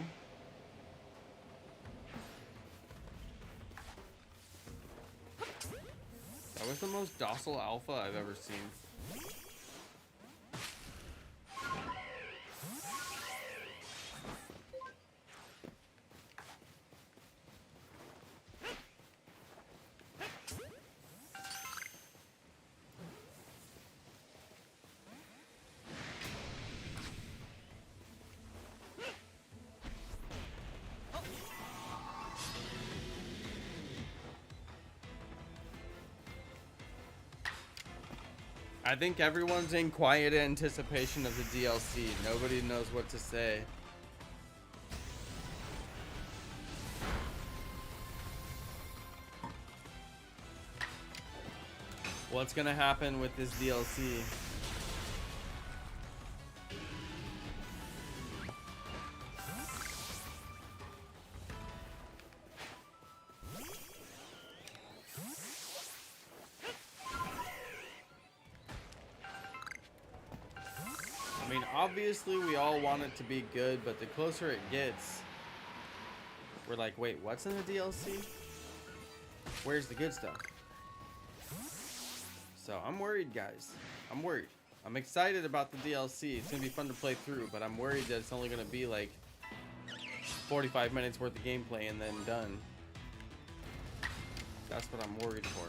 That was the most docile alpha I've ever seen. I think everyone's in quiet anticipation of the DLC. Nobody knows what to say. What's gonna happen with this DLC? obviously we all want it to be good, but the closer it gets, we're like, wait, what's in the DLC? Where's the good stuff? So I'm worried, guys. I'm worried. I'm excited about the DLC. It's gonna be fun to play through, but I'm worried that it's only gonna be like 45 minutes worth of gameplay and then done. That's what I'm worried for.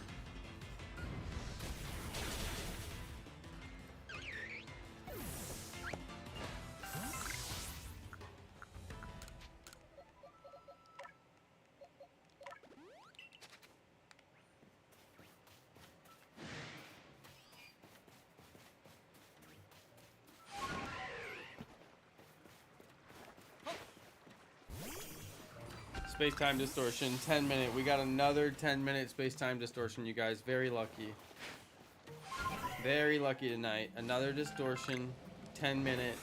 Space-time distortion, 10-minute. We got another 10-minute space-time distortion, you guys. Very lucky. Very lucky tonight. Another distortion, 10-minute.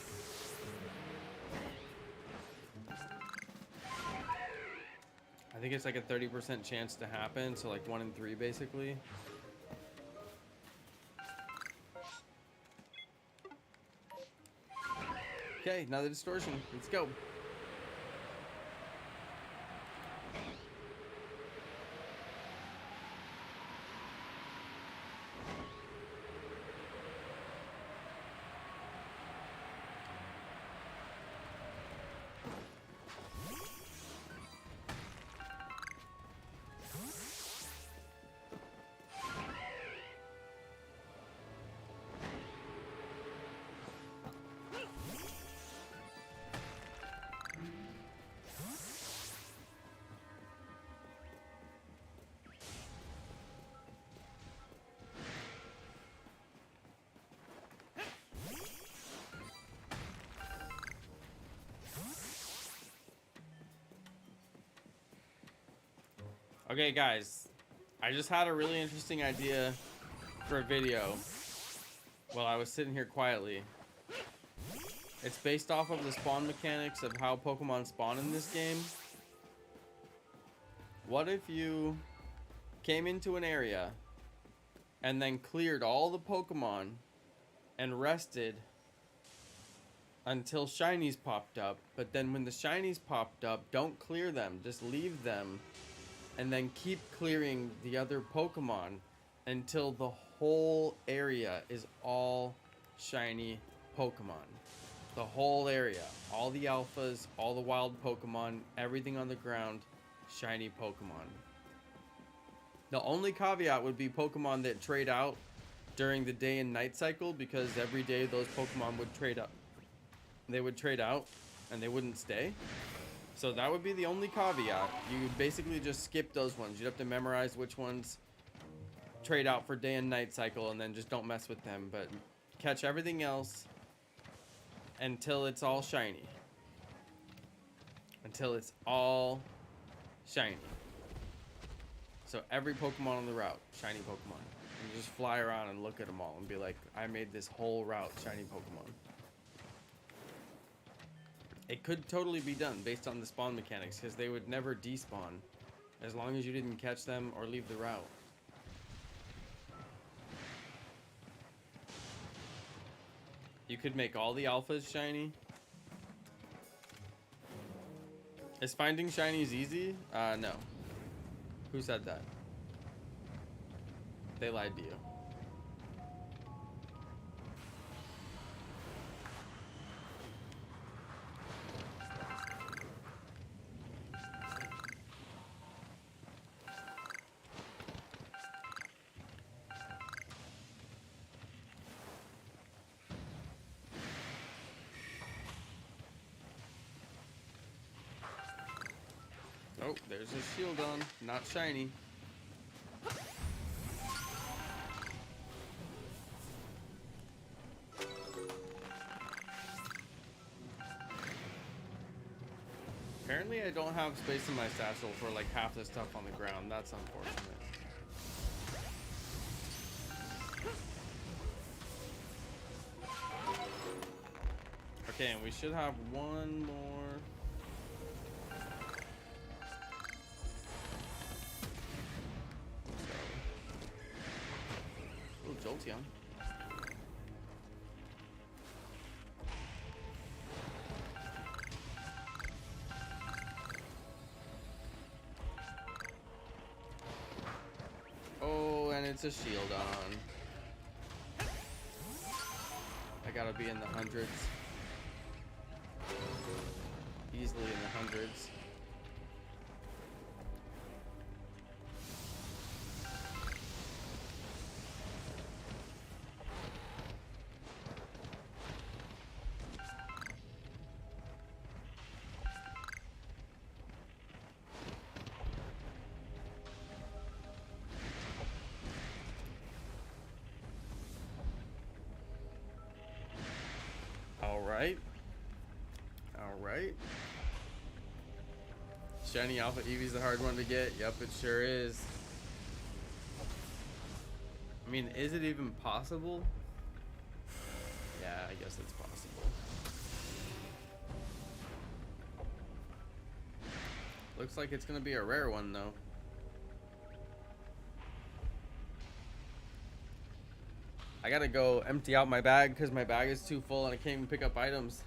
I think it's like a 30% chance to happen, so like 1 in 3 basically. Okay, another distortion. Let's go. Okay, guys, I just had a really interesting idea for a video while I was sitting here quietly. It's based off of the spawn mechanics of how Pokemon spawn in this game. What if you came into an area and then cleared all the Pokemon and rested until shinies popped up, but then when the shinies popped up, don't clear them, just leave them, and then keep clearing the other Pokemon until the whole area is all shiny Pokemon. The whole area, all the alphas, all the wild Pokemon, everything on the ground, shiny Pokemon. The only caveat would be Pokemon that trade out during the day and night cycle, because every day those Pokemon would trade up. They would trade out and they wouldn't stay. So that would be the only caveat. You would basically just skip those ones. You'd have to memorize which ones trade out for day and night cycle, and then just don't mess with them. But catch everything else until it's all shiny. Until it's all shiny. So every Pokemon on the route, shiny Pokemon. And you just fly around and look at them all and be like, I made this whole route shiny Pokemon. It could totally be done based on the spawn mechanics, because they would never despawn as long as you didn't catch them or leave the route. You could make all the alphas shiny. Is finding shinies easy? No. Who said that? They lied to you. Oh, there's a shield on, not shiny. Apparently I don't have space in my satchel for like half the stuff on the ground. That's unfortunate. Okay, and we should have one more. Jolteon. gets a shield on. I gotta be in the hundreds. Easily in the hundreds. Alright. Shiny Alpha Eevee's a hard one to get. Yep, it sure is. I mean, is it even possible? Yeah, I guess it's possible. Looks like it's gonna be a rare one though. I gotta go empty out my bag because my bag is too full and I can't even pick up items.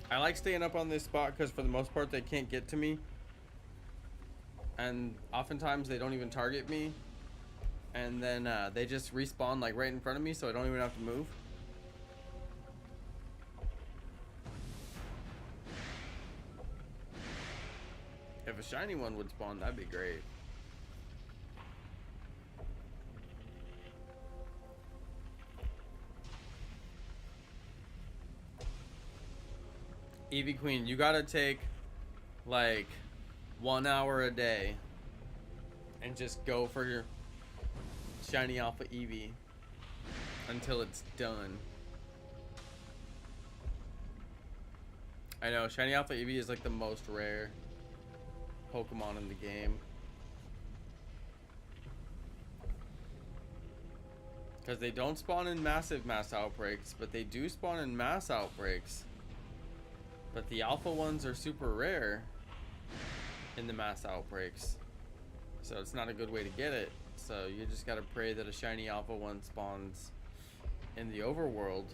I like staying up on this spot because for the most part they can't get to me. And oftentimes they don't even target me. And then they just respawn like right in front of me so I don't even have to move. If a shiny one would spawn, that'd be great. Eevee Queen, you gotta take like 1 hour a day and just go for your shiny Alpha Eevee until it's done. I know, shiny Alpha Eevee is like the most rare Pokemon in the game. Because they don't spawn in Massive Mass Outbreaks, but they do spawn in Mass Outbreaks. But the alpha ones are super rare in the Mass Outbreaks. So it's not a good way to get it. So you just gotta pray that a shiny alpha one spawns in the overworld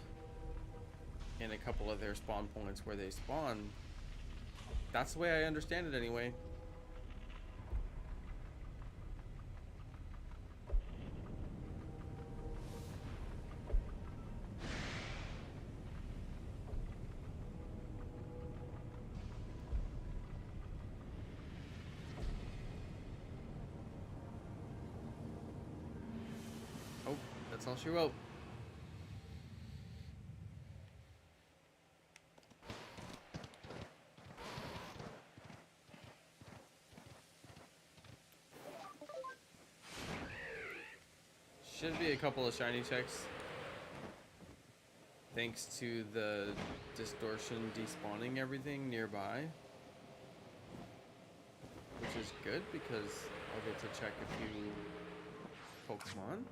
in a couple of their spawn points where they spawn. That's the way I understand it anyway. That's all she wrote. Should be a couple of shiny checks. Thanks to the distortion despawning everything nearby. Which is good because I'll get to check a few Pokemon.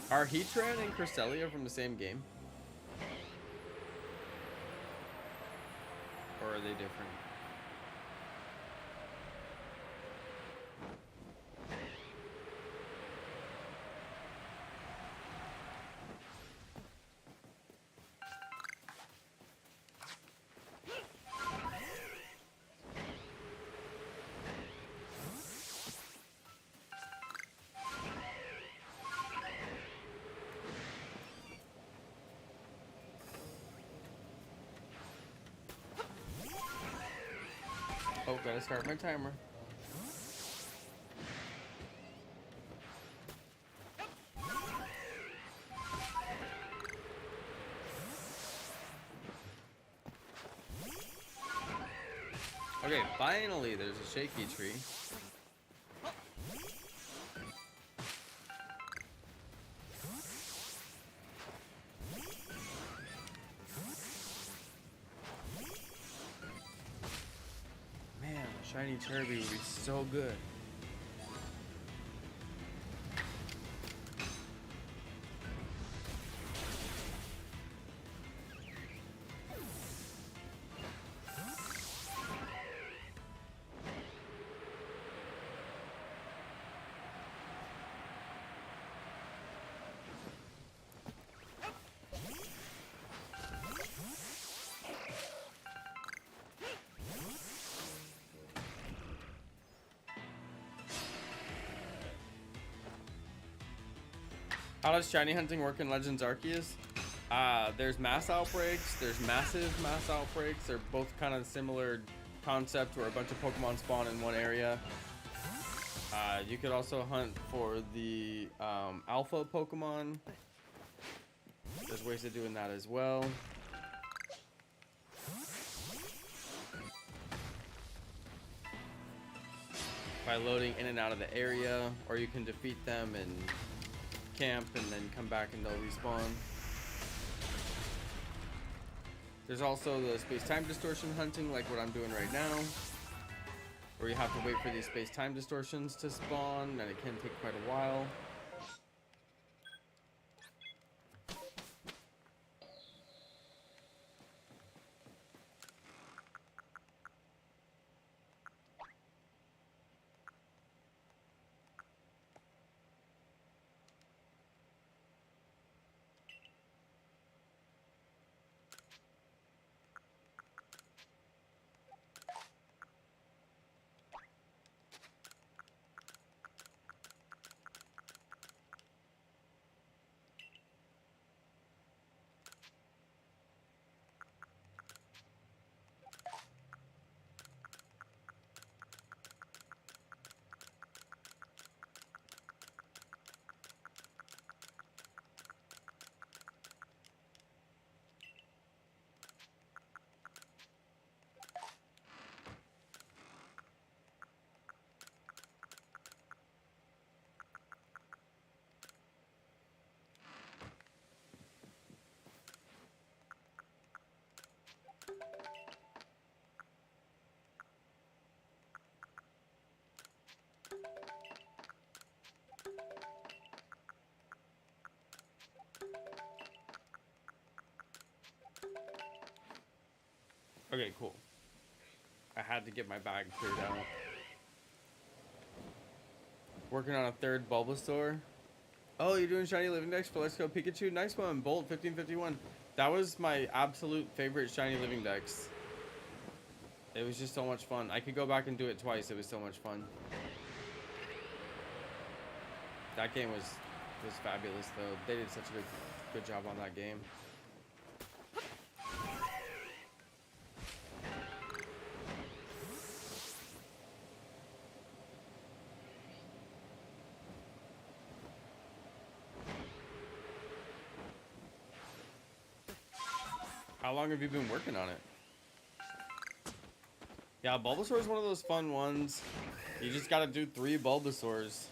Are Heatran and Cresselia from the same game? Or are they different? Oh, gotta start my timer. Okay, finally there's a shaky tree. Shiny Kirby would be so good. How does shiny hunting work in Legends Arceus? There's mass outbreaks, there's massive mass outbreaks. They're both kind of similar concept where a bunch of Pokemon spawn in one area. You could also hunt for the alpha Pokemon. There's ways of doing that as well. By loading in and out of the area, or you can defeat them and camp and then come back and they'll respawn. There's also the space-time distortion hunting, like what I'm doing right now, where you have to wait for these space-time distortions to spawn, and it can take quite a while. Okay, cool. I had to get my bag cleared out. Working on a third Bulbasaur. Oh, you're doing shiny living dex for Let's Go Pikachu? Nice one, Bolt 1551. That was my absolute favorite shiny living dex. It was just so much fun. I could go back and do it twice. It was so much fun. That game was fabulous though. They did such a good job on that game. How long have you been working on it? Yeah, Bulbasaur is one of those fun ones. You just gotta do 3 Bulbasaurs.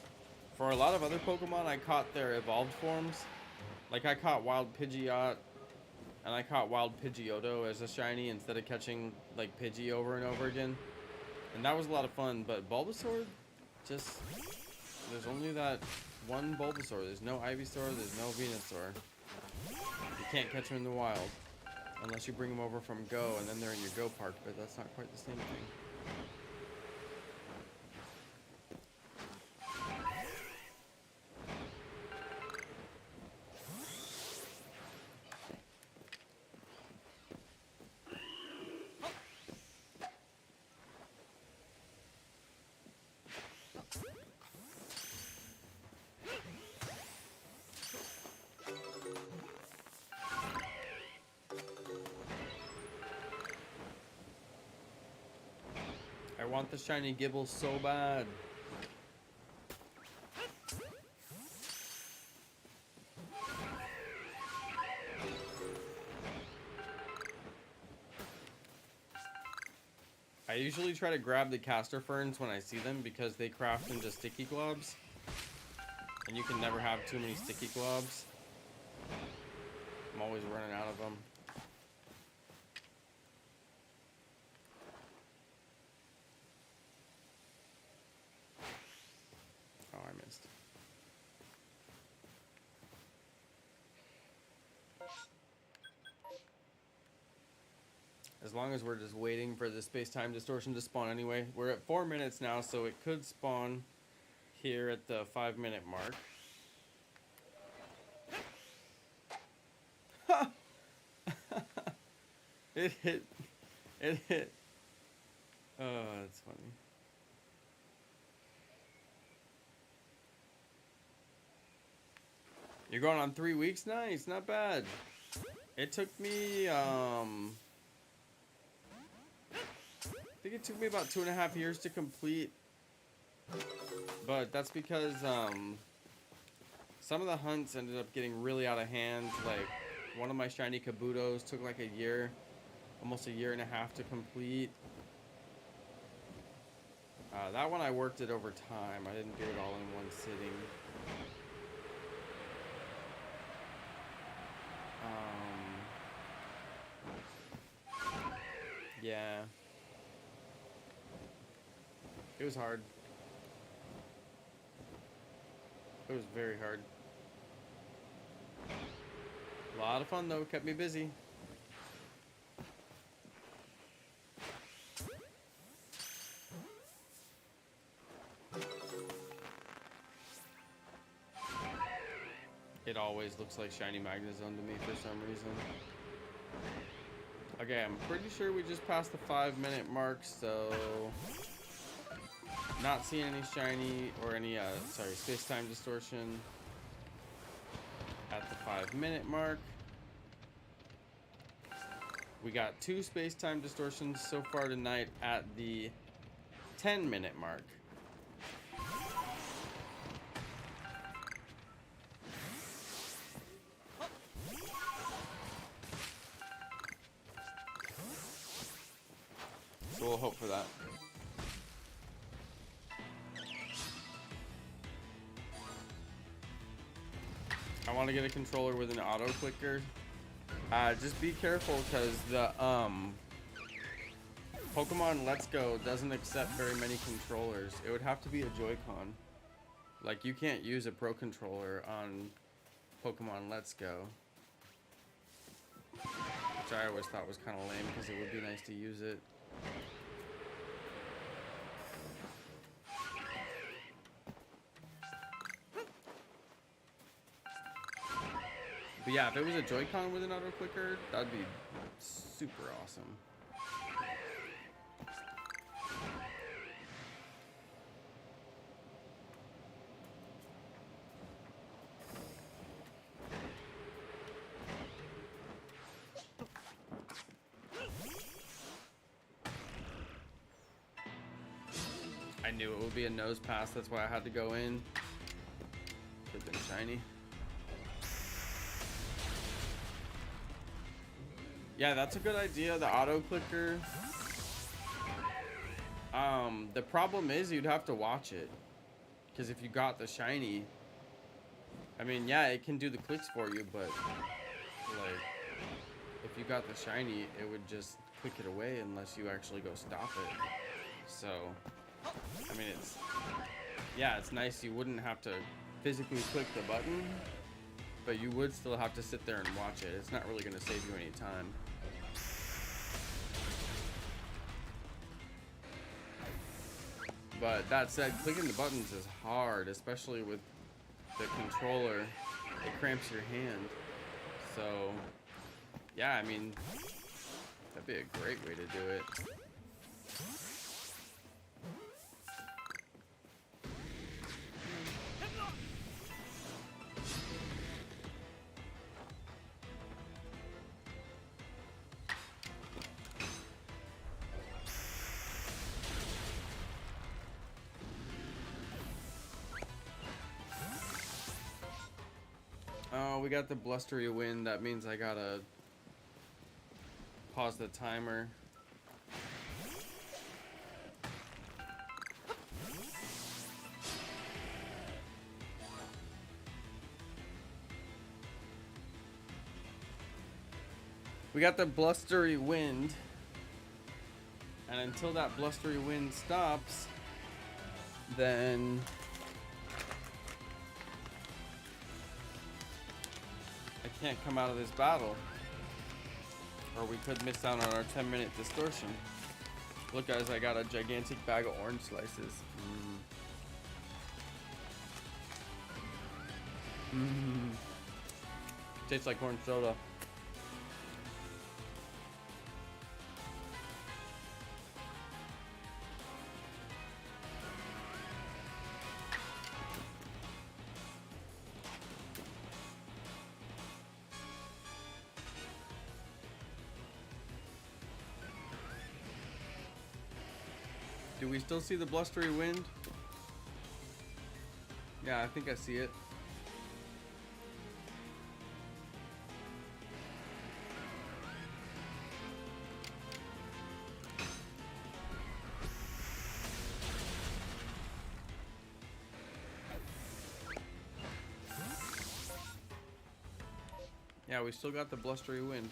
For a lot of other Pokemon, I caught their evolved forms. Like I caught Wild Pidgeot, and I caught Wild Pidgeotto as a shiny instead of catching like Pidgey over and over again. And that was a lot of fun, but Bulbasaur, just, there's only that one Bulbasaur. There's no Ivysaur, there's no Venusaur. You can't catch them in the wild. Unless you bring them over from Go, and then they're in your Go Park, but that's not quite the same thing. I want the shiny Gibble so bad. I usually try to grab the Caster Ferns when I see them because they craft into sticky globs. And you can never have too many sticky globs. I'm always running out of them. Oh, I missed. As long as we're just waiting for the space-time distortion to spawn anyway. We're at 4 minutes now, so it could spawn here at the 5-minute mark. It hit. It hit. Oh, that's funny. You're going on 3 weeks? Nice, not bad. It took me, I think it took me about 2.5 years to complete. But that's because, some of the hunts ended up getting really out of hand. Like, one of my shiny Kabutos took like a year, almost a year and a half to complete. That one I worked it over time. I didn't do it all in one sitting. Yeah. It was hard. It was very hard. A lot of fun though, kept me busy. It always looks like shiny Magnezone to me for some reason. Okay, I'm pretty sure we just passed the 5-minute mark, so not seeing any shiny or any space-time distortion at the 5-minute mark. We got 2 space-time distortions so far tonight at the 10-minute mark. So we'll hope for that. I want to get a controller with an auto clicker. Just be careful because the Pokemon Let's Go doesn't accept very many controllers. It would have to be a Joy-Con. Like, you can't use a Pro controller on Pokemon Let's Go. Which I always thought was kind of lame because it would be nice to use it. But yeah, if it was a Joy-Con with an auto clicker, that'd be super awesome. I knew it would be a nose pass, that's why I had to go in. Could have been shiny. Yeah, that's a good idea, the auto clicker. The problem is you'd have to watch it. Because if you got the shiny, I mean, yeah, it can do the clicks for you, but like, if you got the shiny, it would just click it away unless you actually go stop it. So, I mean, it's nice you wouldn't have to physically click the button, but you would still have to sit there and watch it. It's not really going to save you any time. But that said, clicking the buttons is hard, especially with the controller. It cramps your hand. So, yeah, I mean, that'd be a great way to do it. Oh, we got the blustery wind. That means I gotta pause the timer. We got the blustery wind. And until that blustery wind stops, then I can't come out of this battle, or we could miss out on our 10-minute distortion. Look, guys, I got a gigantic bag of orange slices. Tastes like orange soda. Do we still see the blustery wind? Yeah, I think I see it. Yeah, we still got the blustery wind.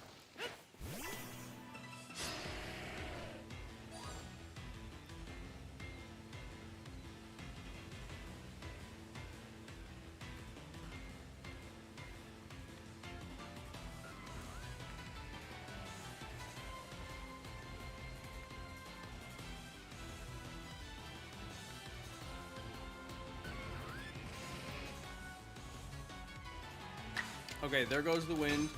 Okay, there goes the wind.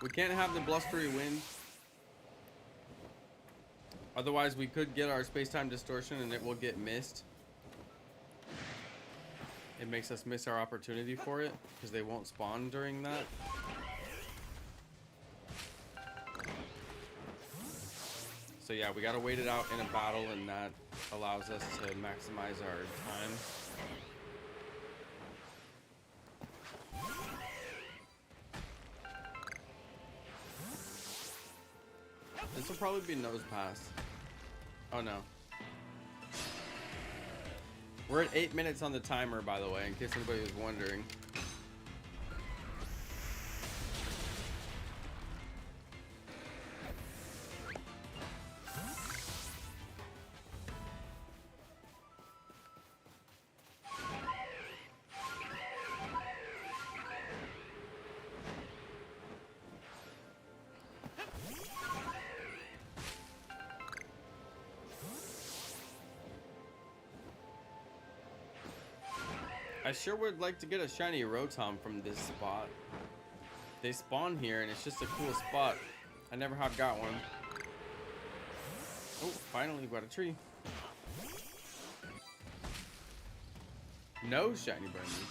We can't have the blustery wind. Otherwise, we could get our space-time distortion and it will get missed. It makes us miss our opportunity for it because they won't spawn during that. So yeah, we gotta wait it out in a battle, and that allows us to maximize our time. This will probably be nose pass. Oh no. We're at 8 minutes on the timer, by the way, in case anybody was wondering. I sure would like to get a shiny Rotom from this spot. They spawn here and it's just a cool spot. I never have got one. Oh, finally got a tree. No shiny Burmy.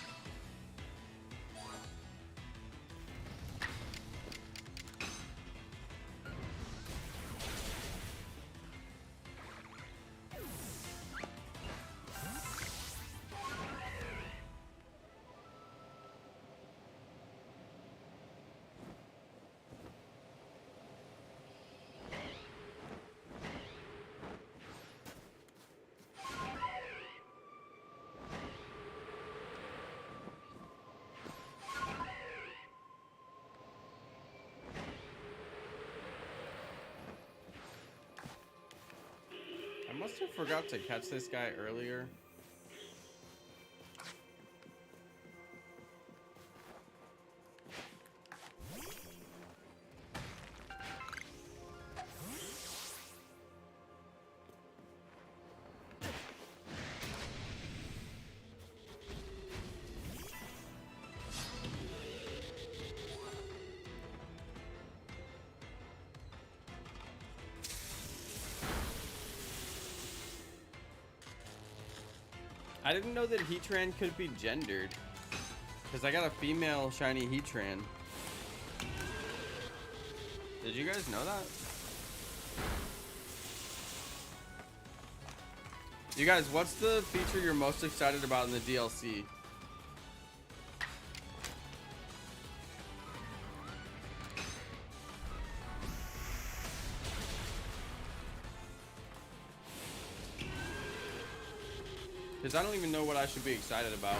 I must have forgot to catch this guy earlier. I didn't know that Heatran could be gendered, because I got a female shiny Heatran. Did you guys know that? You guys, what's the feature you're most excited about in the DLC? Because I don't even know what I should be excited about.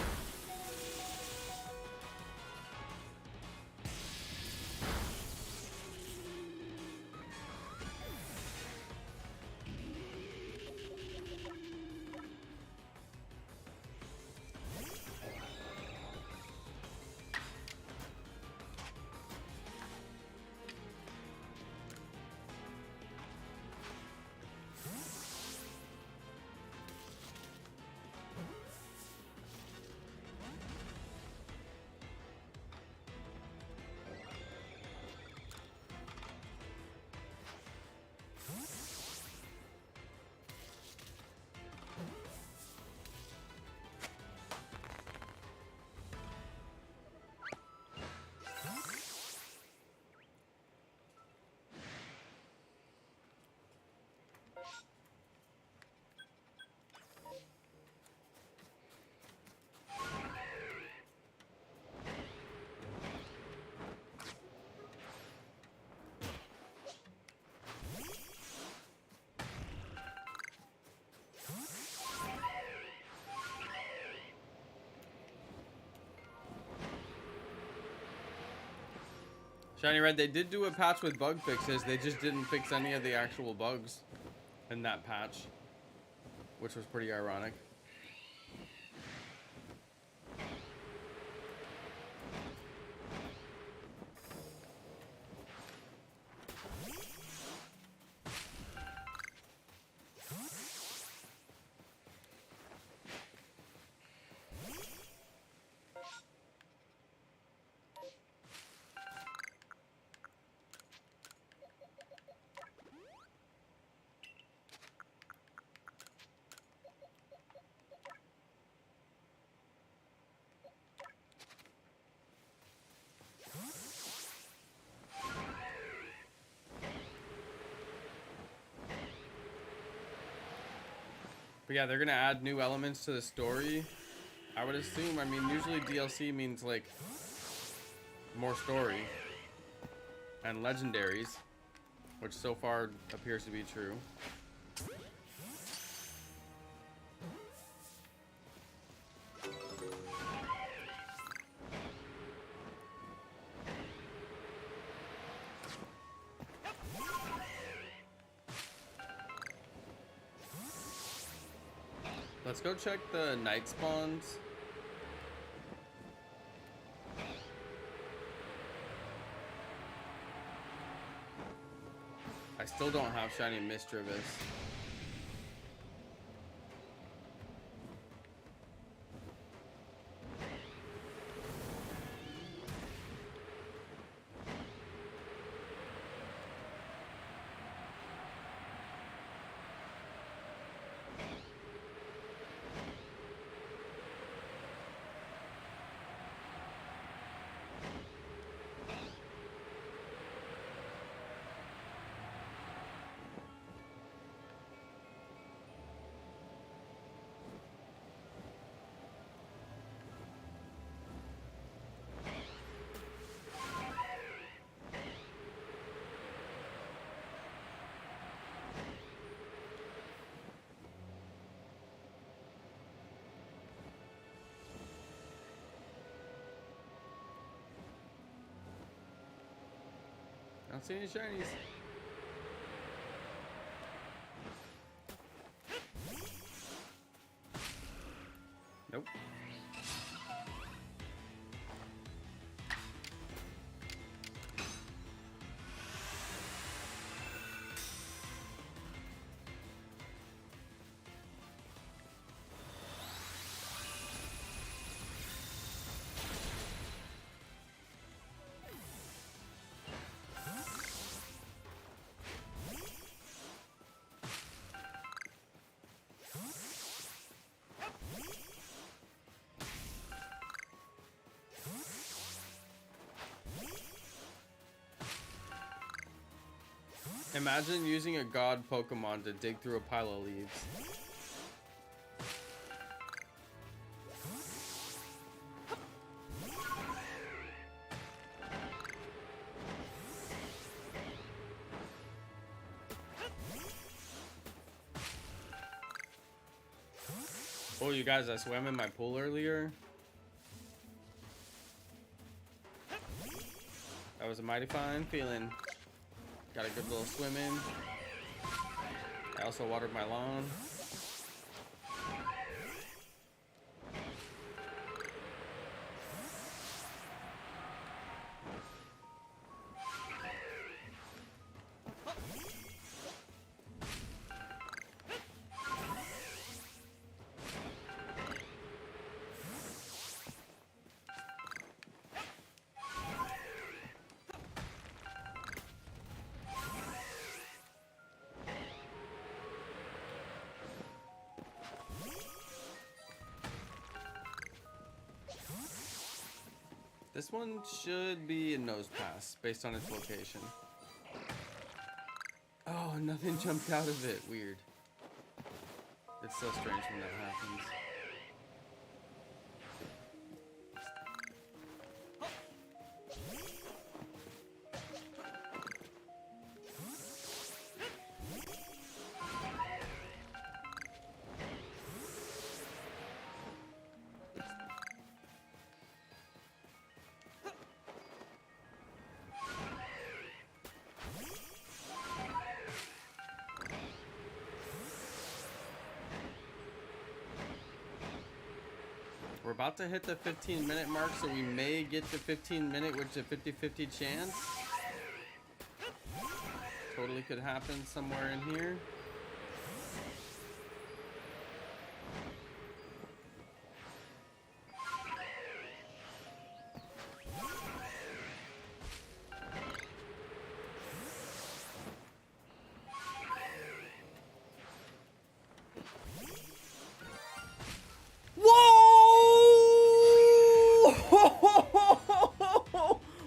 Shiny Red, they did do a patch with bug fixes. They just didn't fix any of the actual bugs in that patch, which was pretty ironic. But yeah, they're gonna add new elements to the story. I would assume, I mean, usually DLC means like more story and legendaries, which so far appears to be true. Let's go check the night spawns. I still don't have shiny Mischievous. I don't see any shinies. Nope. Imagine using a god Pokemon to dig through a pile of leaves. Oh, you guys, I swam in my pool earlier. That was a mighty fine feeling. Got a good little swim in. I also watered my lawn. This one should be a nose pass based on its location. Oh, nothing jumped out of it. Weird. It's so strange when that happens. we're about to hit the 15-minute mark, so we may get to 15-minute, which is a 50-50 chance. Totally could happen somewhere in here.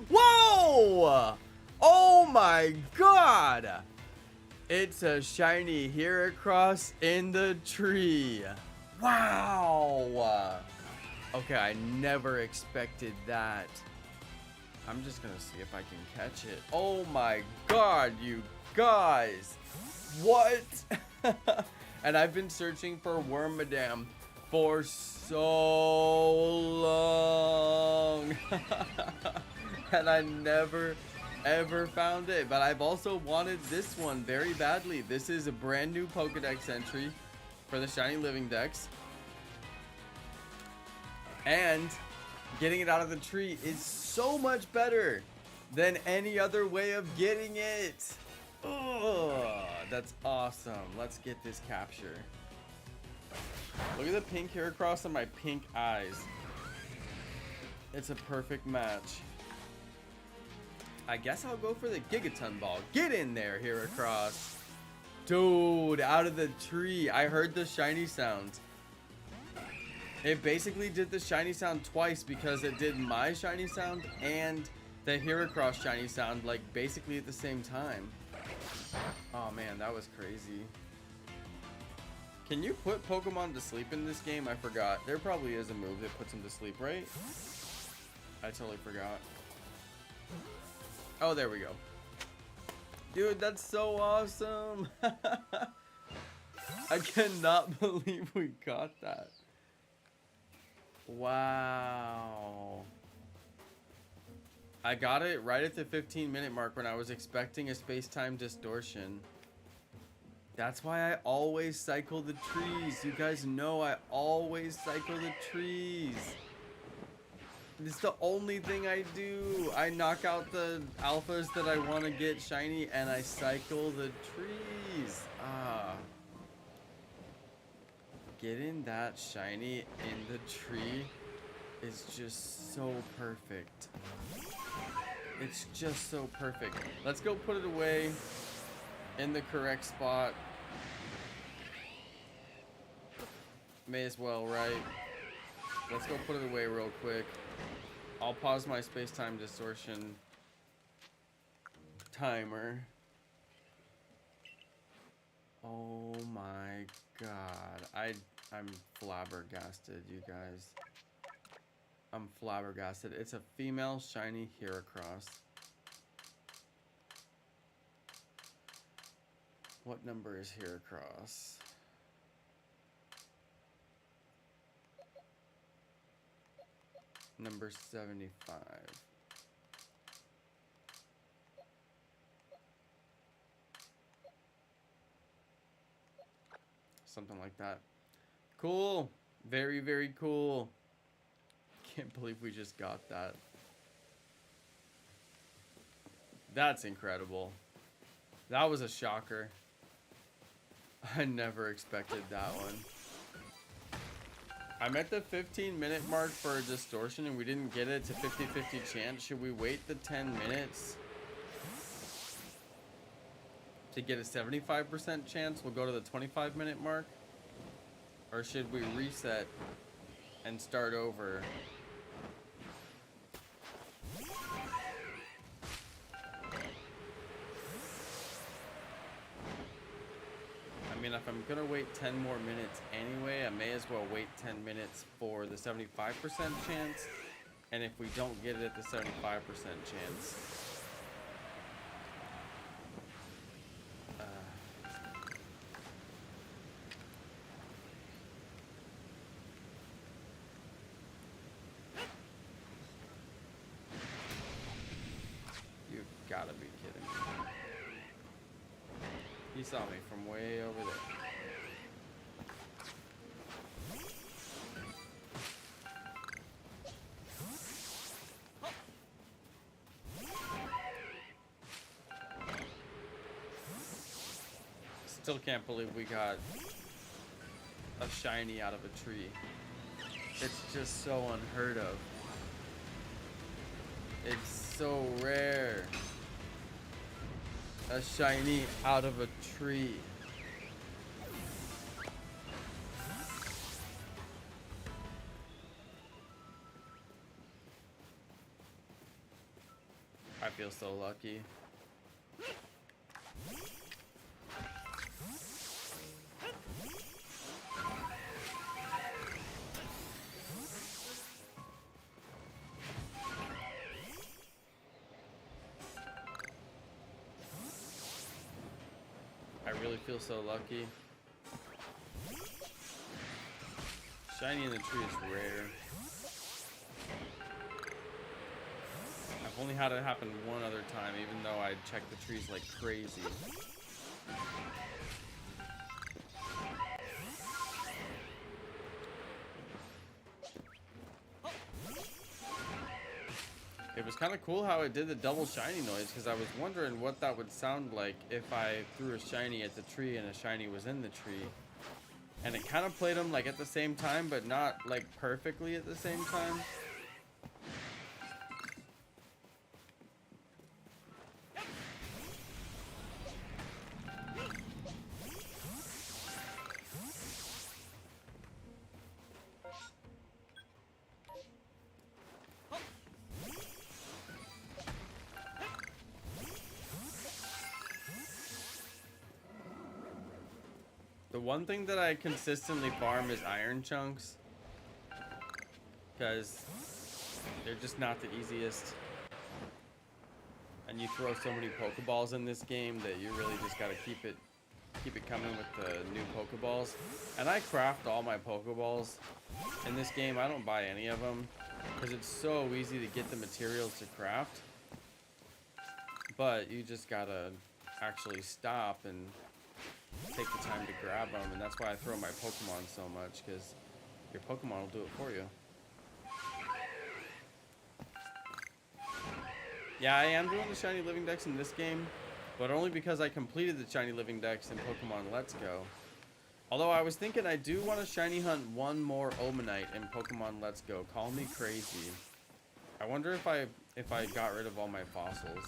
Whoa! Oh my god! It's a shiny Heracross in the tree. Wow! Okay, I never expected that. I'm just gonna see if I can catch it. Oh my god, you guys! What? And I've been searching for Wormadam for so long. And I never ever found it, but I've also wanted this one very badly. This is a brand new Pokedex entry for the Shiny Living Dex, and getting it out of the tree is so much better than any other way of getting it. Oh, that's awesome. Let's get this capture. Look at the pink Heracross and my pink eyes. It's a perfect match. I guess I'll go for the Gigaton Ball. Get in there, Heracross. Dude, out of the tree. I heard the shiny sound. It basically did the shiny sound twice because it did my shiny sound and the Heracross shiny sound, like, basically at the same time. Oh man, that was crazy. Can you put Pokemon to sleep in this game? I forgot. There probably is a move that puts them to sleep, right? I totally forgot. Oh, there we go. Dude, that's so awesome. I cannot believe we got that. Wow. I got it right at the 15-minute mark when I was expecting a space-time distortion. That's why I always cycle the trees. You guys know I always cycle the trees. It's the only thing I do. I knock out the alphas that I want to get shiny and I cycle the trees. Getting that shiny in the tree is just so perfect. It's just so perfect. Let's go put it away in the correct spot. May as well, right? Let's go put it away real quick. I'll pause my space-time distortion timer. Oh my god. I'm flabbergasted, you guys. I'm flabbergasted. It's a female shiny Heracross. What number is Heracross? Number 75. Something like that. Cool. Very, very cool. Can't believe we just got that. That's incredible. That was a shocker. I never expected that one. I'm at the 15-minute mark for a distortion and we didn't get it. It's a 50-50 chance. Should we wait the 10 minutes to get a 75% chance? We'll go to the 25-minute mark. Or should we reset and start over? I mean, if I'm gonna wait 10 more minutes anyway, I may as well wait 10 minutes for the 75% chance. And if we don't get it at the 75% chance, you've gotta be kidding me. He saw me from way over there. Still can't believe we got a shiny out of a tree. It's just so unheard of. It's so rare. A shiny out of a tree. I feel so lucky. I really feel so lucky. Shiny in the tree is rare. I've only had it happen one other time, even though I checked the trees like crazy. It was kind of cool how it did the double shiny noise, because I was wondering what that would sound like if I threw a shiny at the tree and a shiny was in the tree. And it kind of played them like at the same time, but not like perfectly at the same time. The one thing that I consistently farm is iron chunks, because they're just not the easiest. And you throw so many Pokeballs in this game that you really just gotta keep it coming with the new Pokeballs. And I craft all my Pokeballs in this game. I don't buy any of them because it's so easy to get the materials to craft. But you just gotta actually stop and take the time to grab them, and that's why I throw my Pokemon so much, because your Pokemon will do it for you. Yeah, I am doing the shiny living dex in this game, but only because I completed the shiny living dex in Pokemon Let's Go. Although I was thinking I do want to shiny hunt one more Omanite in Pokemon Let's Go. Call me crazy. I wonder if I got rid of all my fossils.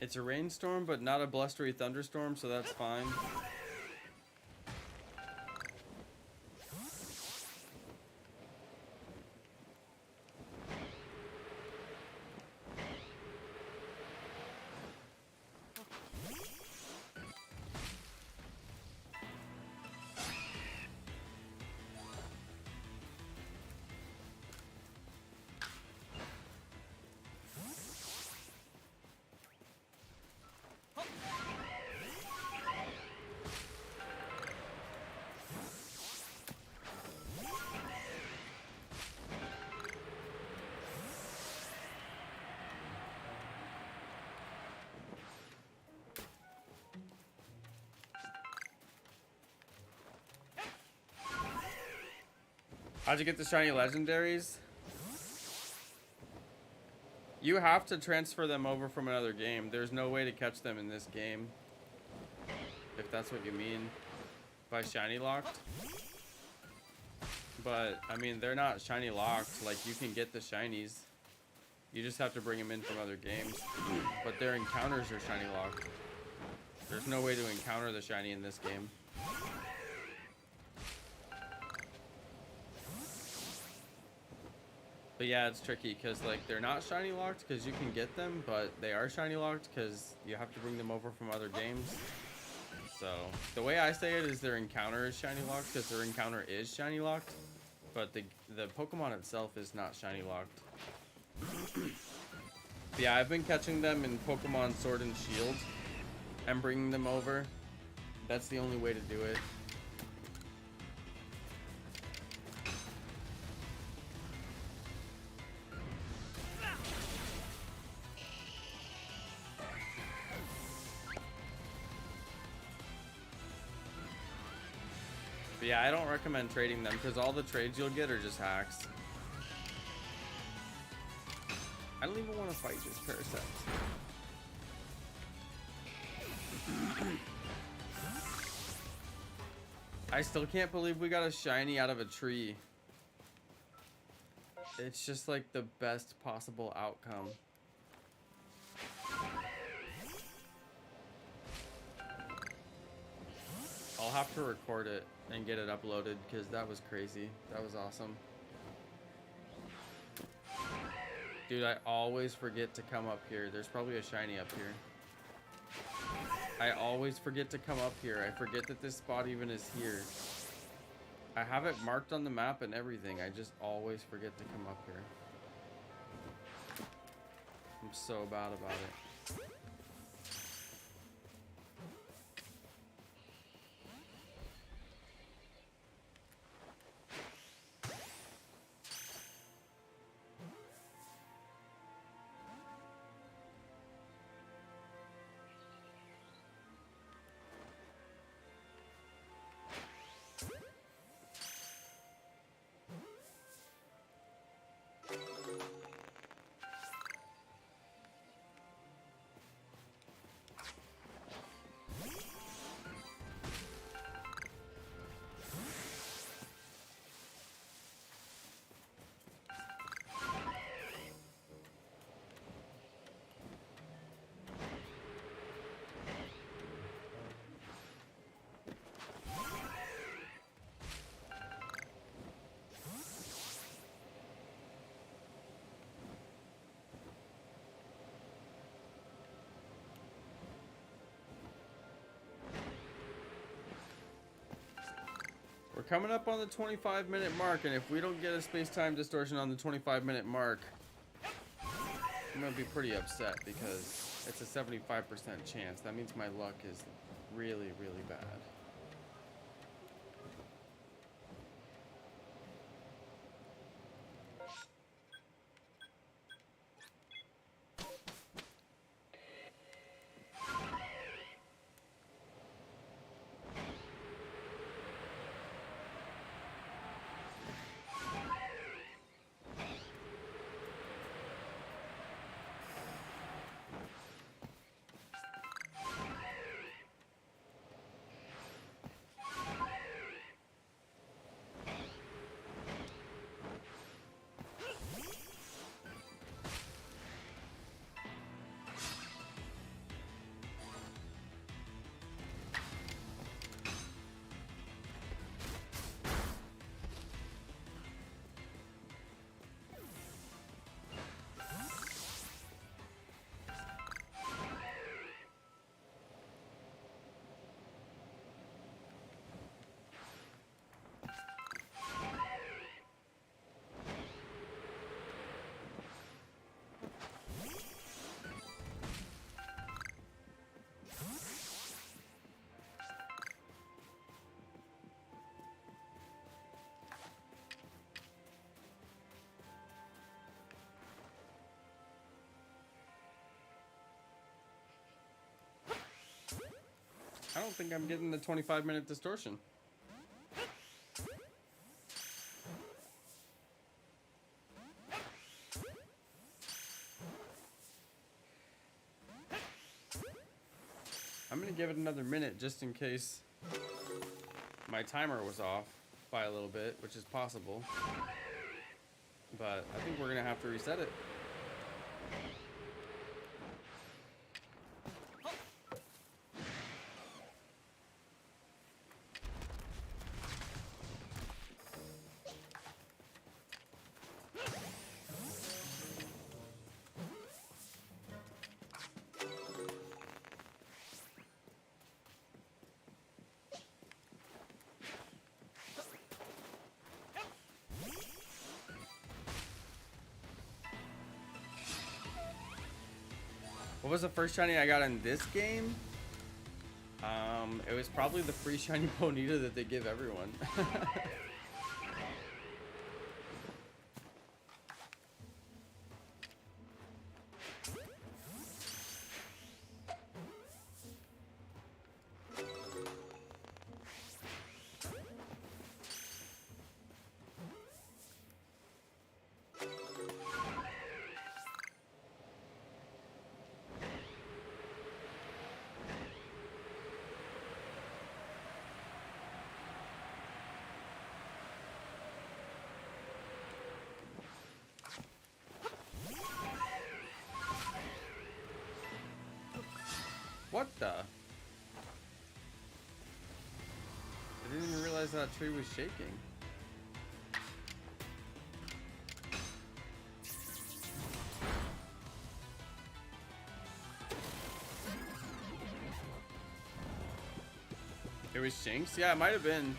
It's a rainstorm, but not a blustery thunderstorm, so that's fine. How'd you get the shiny legendaries? You have to transfer them over from another game. There's no way to catch them in this game. If that's what you mean by shiny locked. But, I mean, they're not shiny locked. Like, you can get the shinies. You just have to bring them in from other games. But their encounters are shiny locked. There's no way to encounter the shiny in this game. But yeah, it's tricky because like they're not shiny locked because you can get them, but they are shiny locked because you have to bring them over from other games. So the way I say it is their encounter is shiny locked because their encounter is shiny locked, but the Pokemon itself is not shiny locked. Yeah, I've been catching them in Pokemon Sword and Shield and bringing them over. That's the only way to do it. But yeah, I don't recommend trading them because all the trades you'll get are just hacks. I don't even want to fight this Parasect. I still can't believe we got a shiny out of a tree. It's just like the best possible outcome. I'll have to record it and get it uploaded because that was crazy. That was awesome. Dude, I always forget to come up here. There's probably a shiny up here. I always forget to come up here. I forget that this spot even is here. I have it marked on the map and everything. I just always forget to come up here. I'm so bad about it. We're coming up on the 25-minute mark, and if we don't get a space-time distortion on the 25-minute mark, I'm gonna be pretty upset because it's a 75% chance. That means my luck is really, really bad. I don't think I'm getting the 25-minute distortion. I'm gonna give it another minute just in case my timer was off by a little bit, which is possible. But I think we're gonna have to reset it. What was the first shiny I got in this game? It was probably the free shiny Ponyta that they give everyone. What the? I didn't even realize that tree was shaking. It was Shinx? Yeah, it might have been.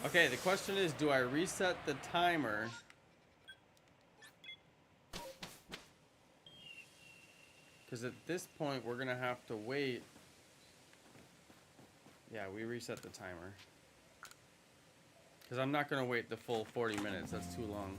Okay, the question is, do I reset the timer? Because at this point, we're going to have to wait. Yeah, we reset the timer. Because I'm not going to wait the full 40 minutes. That's too long.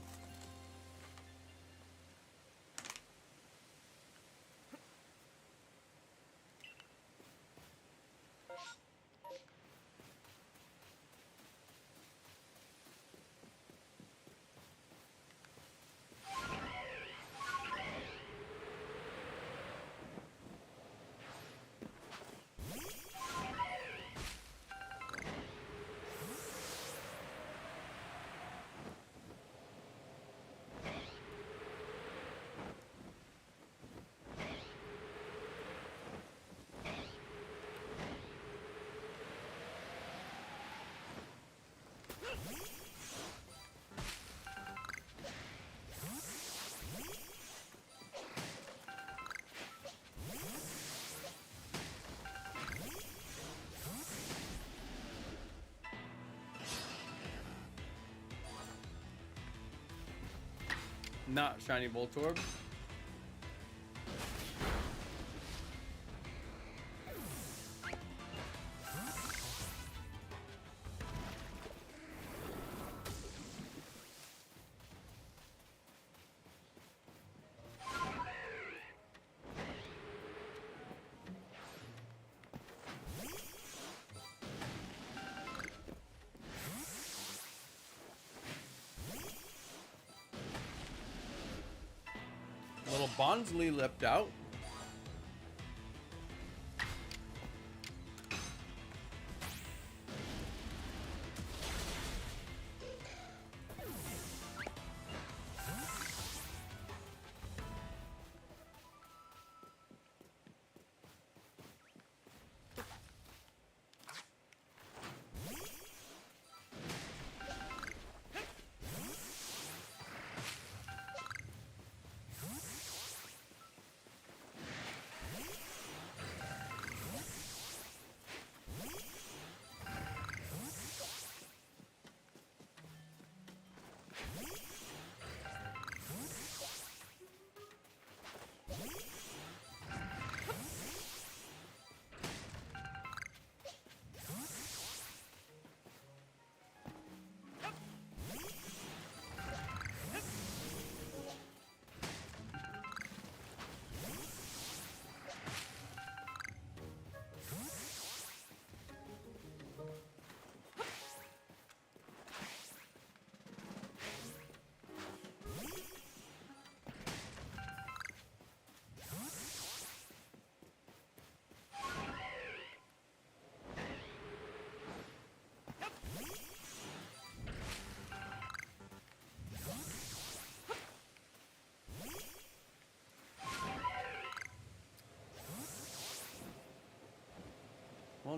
Not shiny Voltorb. Little Bonsley leapt out.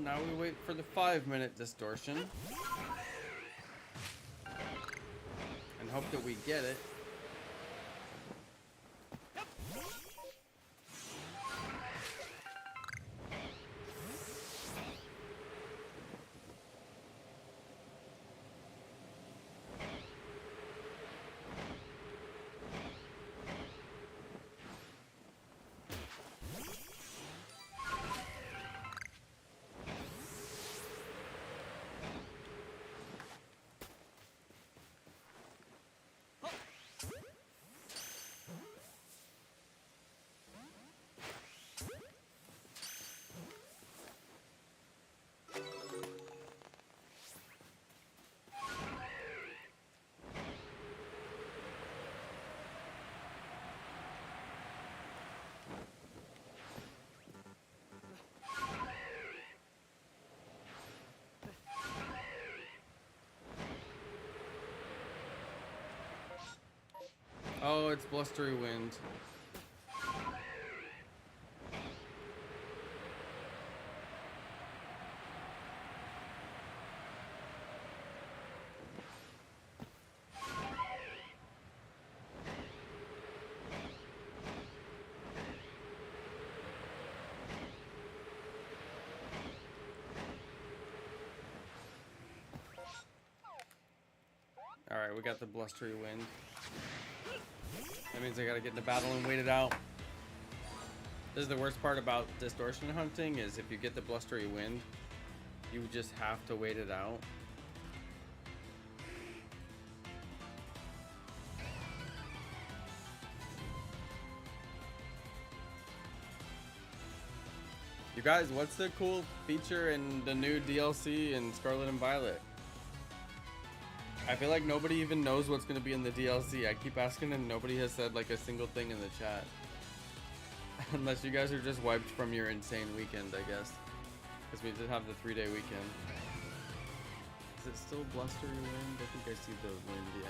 now we wait for the 5-minute distortion. And hope that we get it. Oh, it's blustery wind. Alright, we got the blustery wind. That means I gotta get into battle and wait it out. This is the worst part about distortion hunting, is if you get the blustery wind, you just have to wait it out. You guys, what's the cool feature in the new DLC in Scarlet and Violet? I feel like nobody even knows what's going to be in the DLC. I keep asking and nobody has said like a single thing in the chat. Unless you guys are just wiped from your insane weekend, I guess. Because we did have the 3-day weekend. Is it still blustery wind? I think I see the wind, yeah.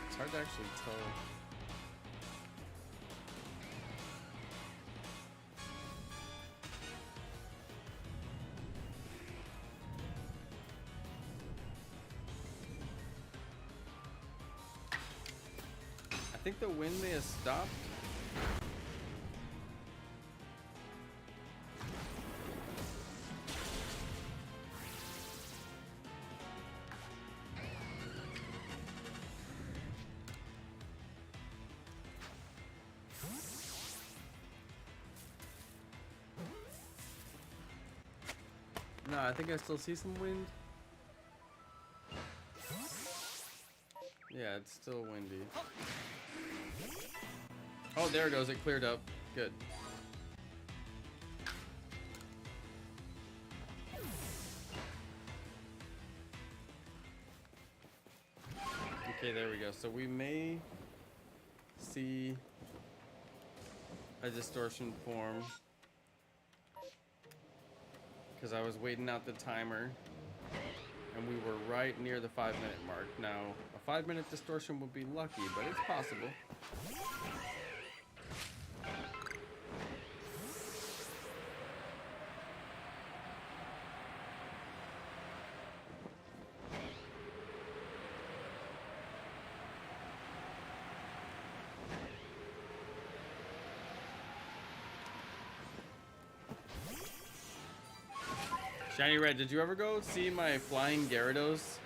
It's hard to actually tell. I think the wind may have stopped. No, I think I still see some wind. Yeah, it's still windy. Oh, there it goes. It cleared up. Good. Okay, there we go. So we may see a distortion form because I was waiting out the timer and we were right near the 5-minute mark. Now, a 5-minute distortion would be lucky, but it's possible. Shiny Red, did you ever go see my flying Gyarados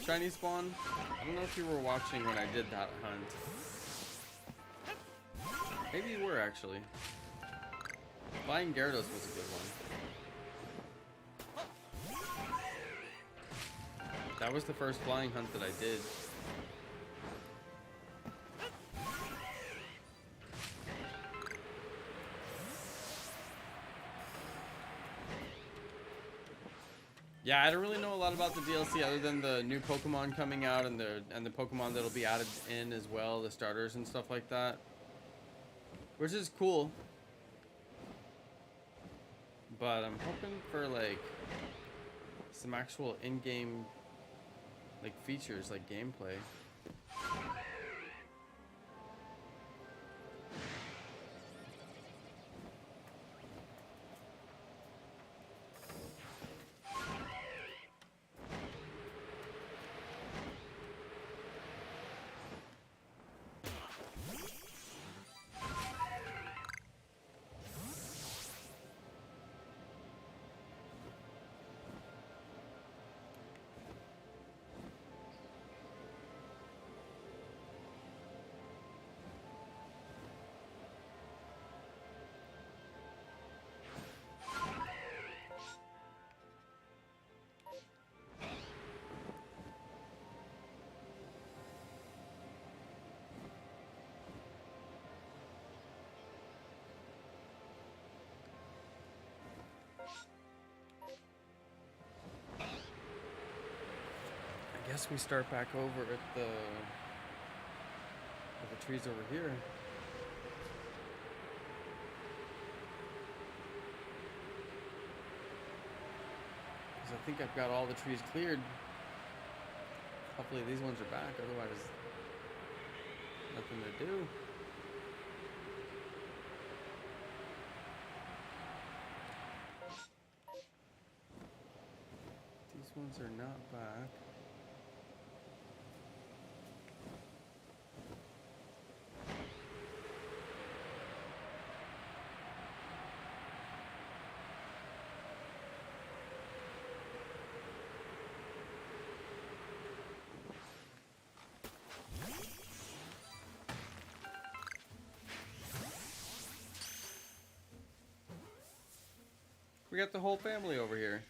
shiny spawn? I don't know if you were watching when I did that hunt. Maybe you were, actually. Flying Gyarados was a good one. That was the first flying hunt that I did. Yeah, I don't really know a lot about the DLC other than the new Pokemon coming out and the Pokemon that'll be added in as well, the starters and stuff like that, which is cool. But I'm hoping for like some actual in-game like features, like gameplay. guess we start back over at the trees over here. Because I think I've got all the trees cleared. Hopefully these ones are back, otherwise nothing to do. These ones are not back. We got the whole family over here.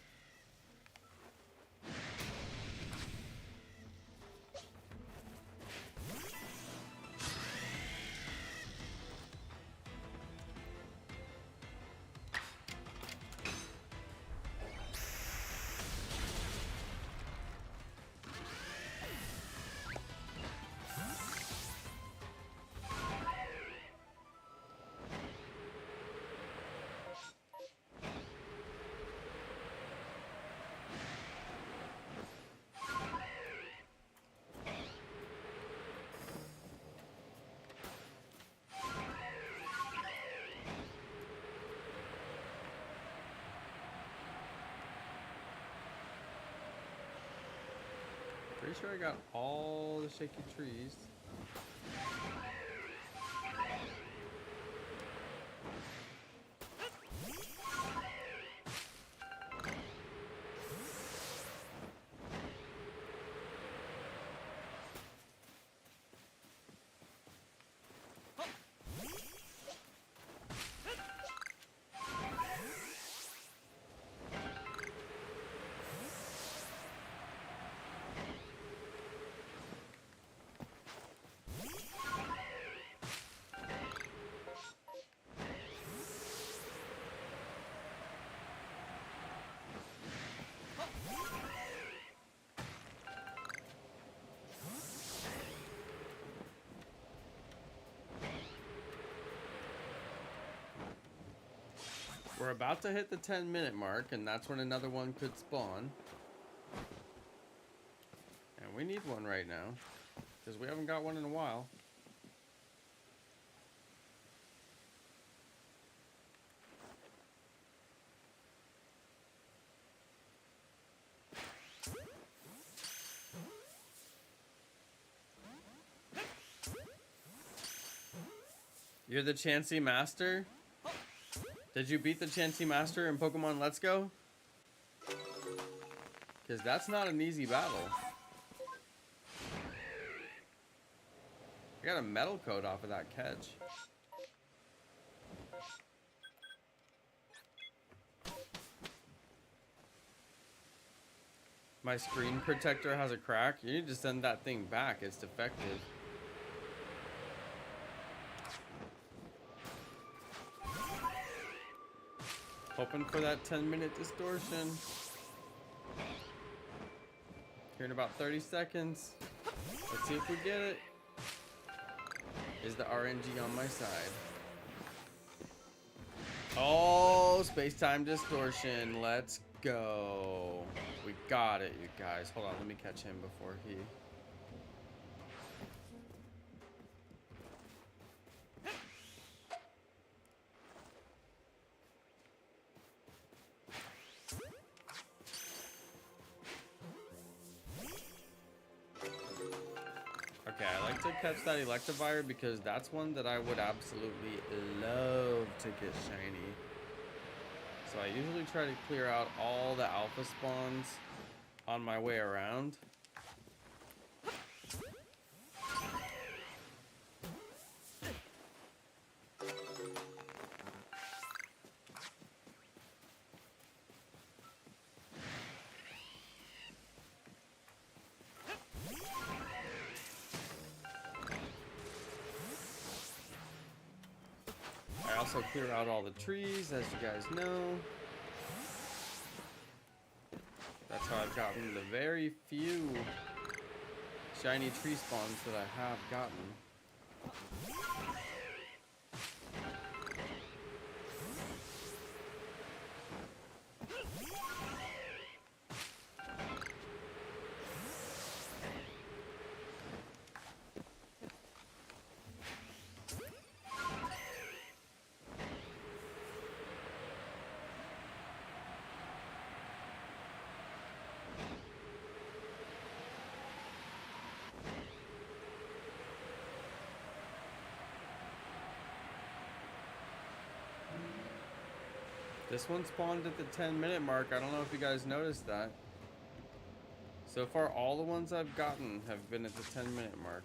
Pretty sure I got all the shaky trees. We're about to hit the 10-minute mark, and that's when another one could spawn. And we need one right now, because we haven't got one in a while. You're the Chansey Master? Did you beat the Chansey Master in Pokemon Let's Go? Because that's not an easy battle. I got a metal coat off of that catch. My screen protector has a crack. You need to send that thing back. It's defective. Hoping for that 10-minute distortion. Here in about 30 seconds. Let's see if we get it. Is the RNG on my side? Oh, space-time distortion. Let's go. We got it, you guys. Hold on, let me catch him before he... Okay, I like to catch that Electivire because that's one that I would absolutely love to get shiny. So I usually try to clear out all the alpha spawns on my way around. I also clear out all the trees, as you guys know. That's how I've gotten the very few shiny tree spawns that I have gotten. This one spawned at the 10-minute mark. I don't know if you guys noticed that. So far, all the ones I've gotten have been at the 10-minute mark.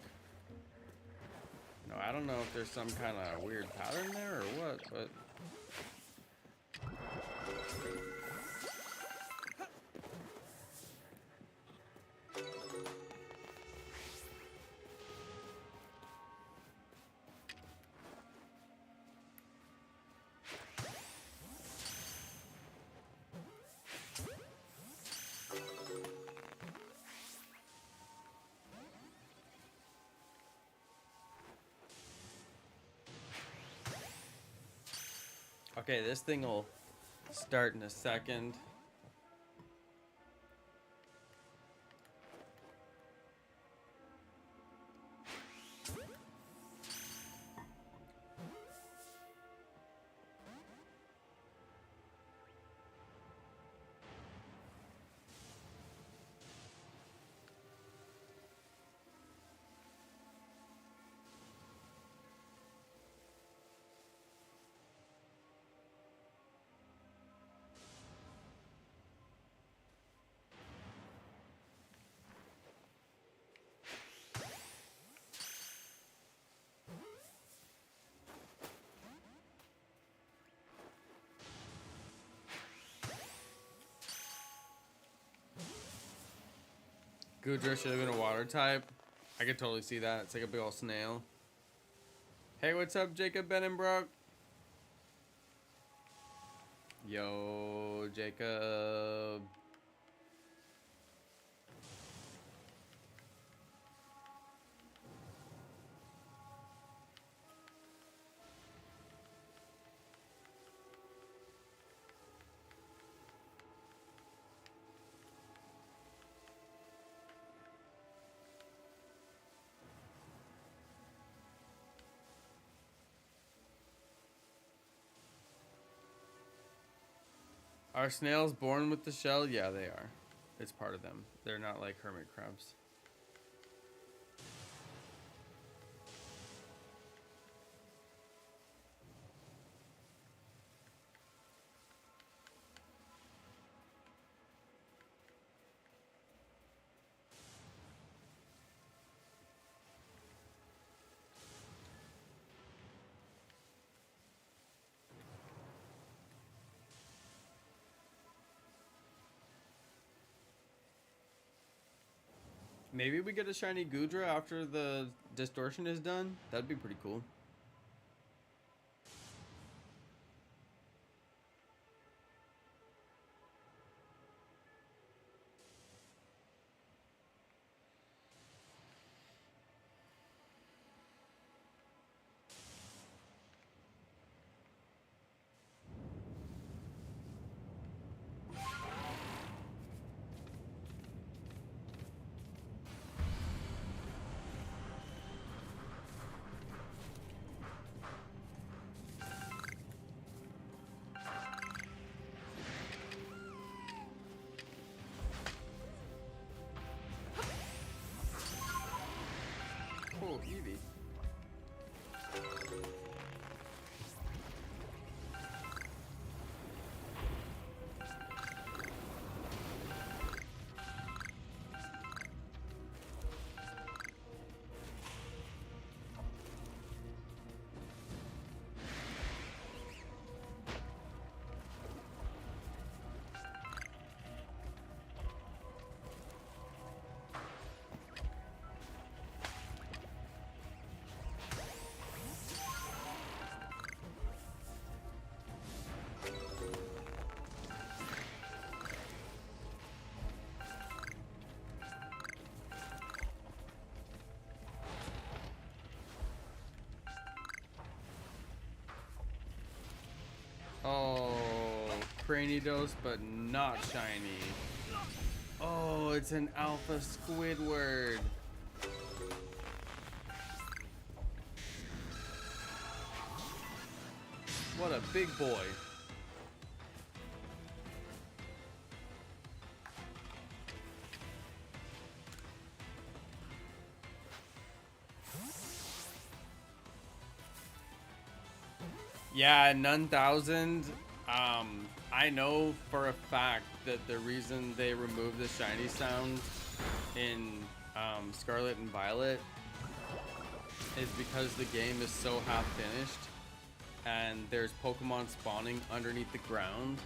No, I don't know if there's some kind of weird pattern there or what, but... Okay, this thing will start in a second. Goodra should have been a water type. I could totally see that. It's like a big old snail. Hey, what's up, Jacob Benenbrook? Yo, Jacob. Are snails born with the shell? Yeah, they are. It's part of them. They're not like hermit crabs. Maybe we get a shiny Goodra after the distortion is done. That'd be pretty cool. Oh, Eevee. Cranidos, but not shiny. Oh, it's an Alpha Squidward. What a big boy. Yeah, None Thousand. I know for a fact that the reason they removed the shiny sound in Scarlet and Violet is because the game is so half finished and there's Pokemon spawning underneath the ground.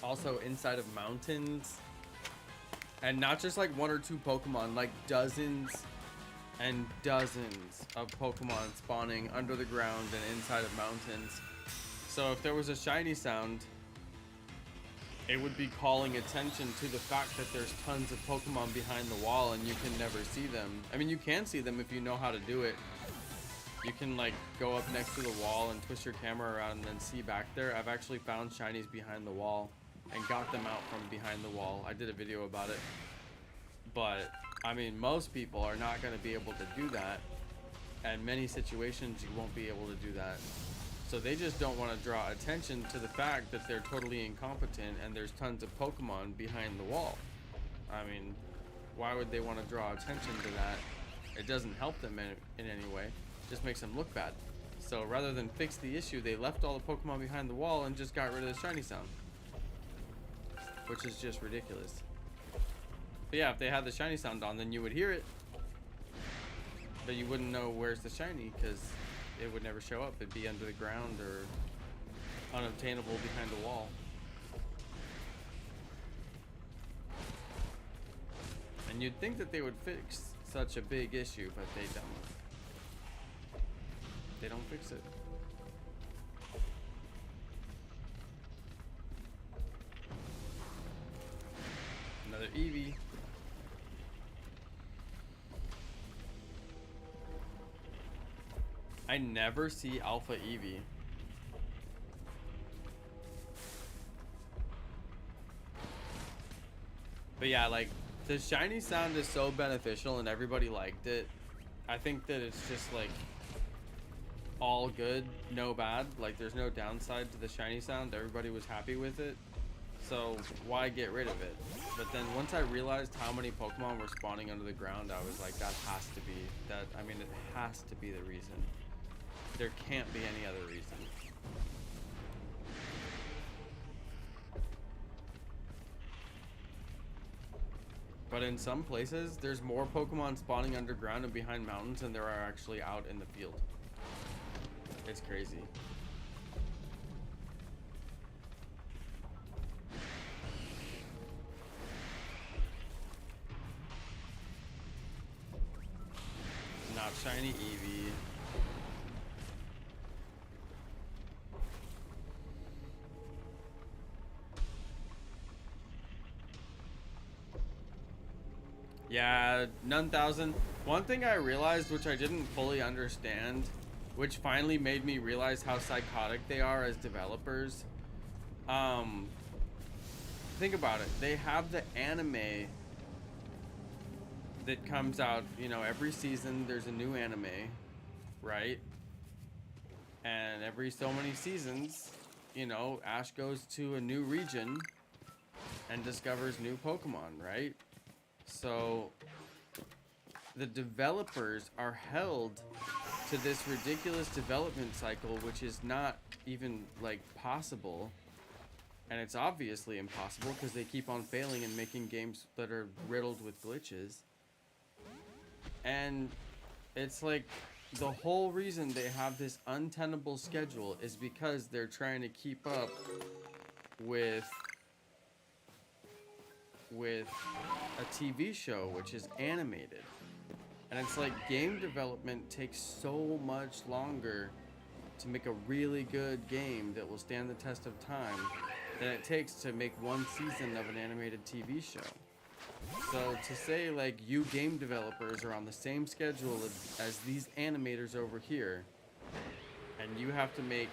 Also inside of mountains. And not just like one or two Pokemon, like dozens and dozens of Pokemon spawning under the ground and inside of mountains. So if there was a shiny sound, it would be calling attention to the fact that there's tons of Pokemon behind the wall and you can never see them. I mean, you can see them if you know how to do it. You can like go up next to the wall and twist your camera around and then see back there. I've actually found shinies behind the wall and got them out from behind the wall. I did a video about it. But I mean, most people are not going to be able to do that. And many situations you won't be able to do that. So they just don't want to draw attention to the fact that they're totally incompetent and there's tons of Pokemon behind the wall. I mean, why would they want to draw attention to that? It doesn't help them in any way. It just makes them look bad. So rather than fix the issue, they left all the Pokemon behind the wall and just got rid of the shiny sound. Which is just ridiculous. But yeah, if they had the shiny sound on, then you would hear it. But you wouldn't know where's the shiny because it would never show up. It'd be under the ground or unobtainable behind a wall. And you'd think that they would fix such a big issue, but they don't. They don't fix it. Another Eevee. I never see Alpha Eevee. But yeah, like, the shiny sound is so beneficial and everybody liked it. I think that it's just like all good, no bad. Like, there's no downside to the shiny sound. Everybody was happy with it. So why get rid of it? But then once I realized how many Pokemon were spawning under the ground, I was like, that has to be that. I mean, it has to be the reason. There can't be any other reason. But in some places, there's more Pokemon spawning underground and behind mountains than there are actually out in the field. It's crazy. Not shiny Eevee. Yeah, None Thousand. One thing I realized, which I didn't fully understand, which finally made me realize how psychotic they are as developers. Think about it. They have the anime that comes out, you know, every season there's a new anime, right? And every so many seasons, you know, Ash goes to a new region and discovers new Pokemon, right? So the developers are held to this ridiculous development cycle, which is not even like possible. And it's obviously impossible because they keep on failing and making games that are riddled with glitches. And it's like the whole reason they have this untenable schedule is because they're trying to keep up with a TV show which is animated. And it's like game development takes so much longer to make a really good game that will stand the test of time than it takes to make one season of an animated TV show. So to say like you game developers are on the same schedule as these animators over here, and you have to make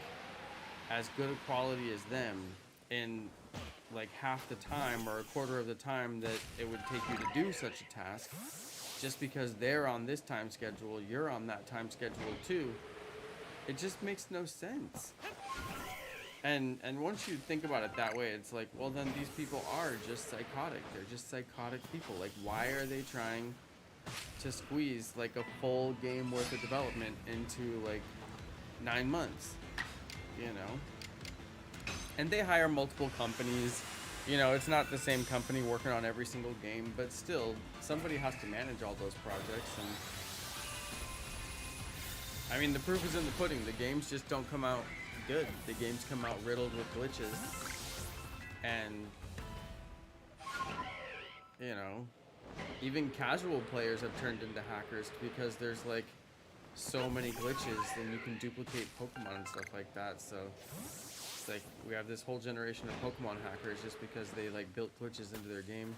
as good a quality as them in like half the time or a quarter of the time that it would take you to do such a task, just because they're on this time schedule, you're on that time schedule too. It just makes no sense. And once you think about it that way, it's like, well, then these people are just psychotic. They're just psychotic people. Like, why are they trying to squeeze like a full game worth of development into like 9 months, you know? And they hire multiple companies. You know, it's not the same company working on every single game, but still, somebody has to manage all those projects. And I mean, the proof is in the pudding. The games just don't come out good. The games come out riddled with glitches. And, you know, even casual players have turned into hackers because there's like so many glitches and you can duplicate Pokemon and stuff like that. So it's like we have this whole generation of Pokemon hackers just because they like built glitches into their game.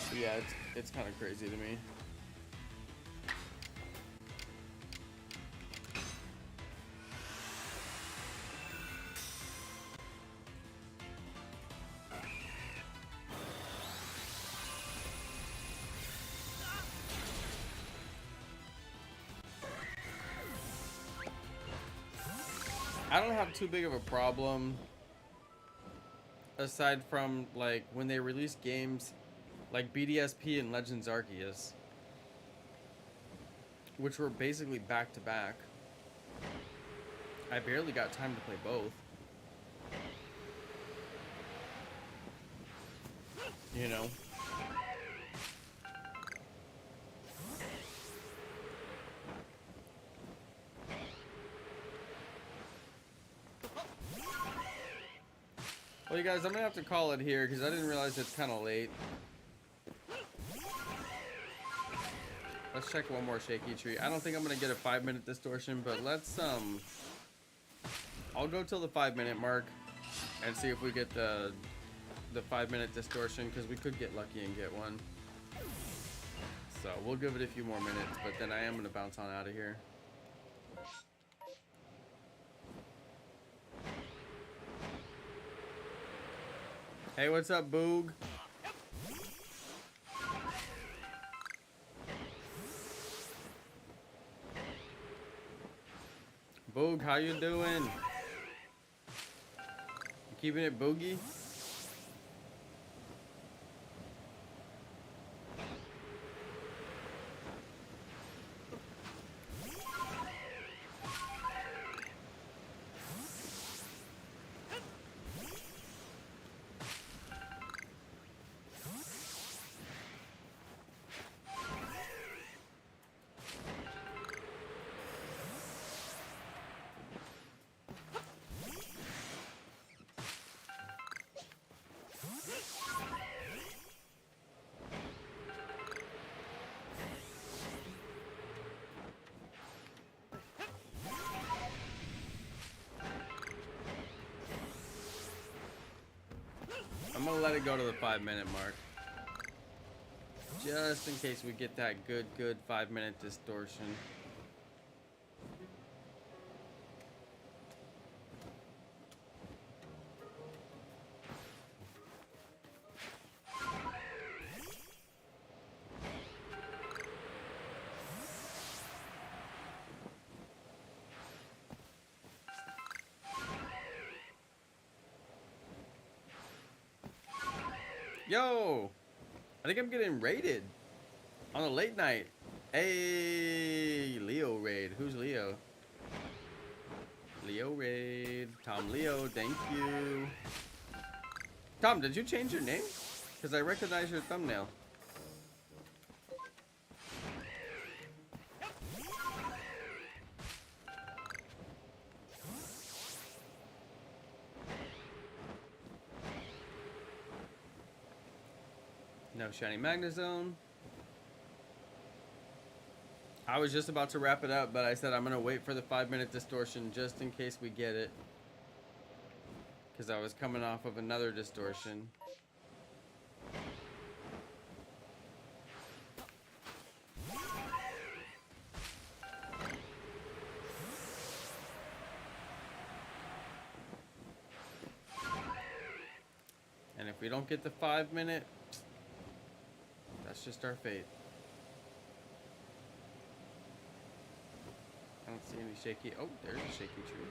But yeah, it's kind of crazy to me. I don't have too big of a problem, aside from like when they release games like BDSP and Legends Arceus, which were basically back to back. I barely got time to play both. You know? Well, you guys, I'm gonna have to call it here because I didn't realize it's kind of late. Let's check one more shaky tree. I don't think I'm gonna get a 5-minute distortion, but let's I'll go till the 5-minute mark and see if we get the 5-minute distortion, because we could get lucky and get one. So we'll give it a few more minutes, but then I am gonna bounce on out of here. Hey, what's up, Boog? Boog, how you doing? You keeping it boogie? I'm gonna let it go to the 5-minute mark, just in case we get that good 5-minute distortion. Yo, I think I'm getting raided on a late night. Hey, Leo raid. Who's Leo? Leo raid. Tom Leo, thank you. Tom, did you change your name? Because I recognize your thumbnail. No shiny Magnezone. I was just about to wrap it up, but I said I'm going to wait for the 5-minute distortion just in case we get it. Because I was coming off of another distortion. And if we don't get the 5-minute, that's just our fate. I don't see any shaky. Oh, there's a shaky tree.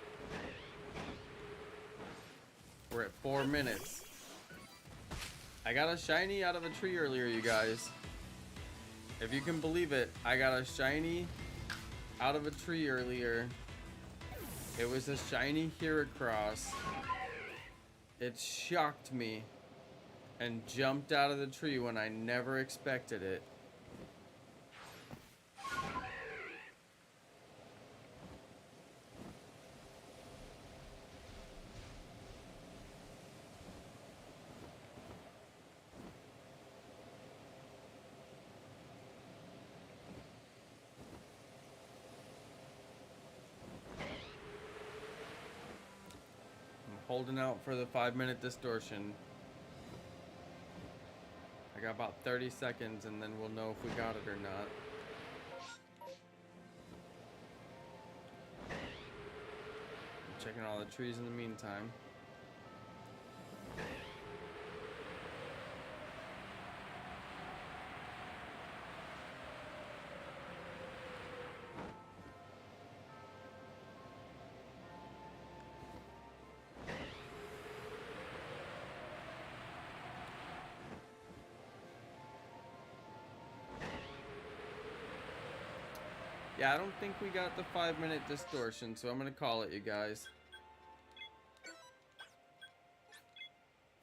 We're at 4 minutes. I got a shiny out of a tree earlier, you guys. If you can believe it, I got a shiny out of a tree earlier. It was a shiny Heracross. It shocked me and jumped out of the tree when I never expected it. Holding out for the 5-minute distortion. I got about 30 seconds and then we'll know if we got it or not. I'm checking all the trees in the meantime. Yeah, I don't think we got the 5-minute distortion, so I'm gonna call it, you guys.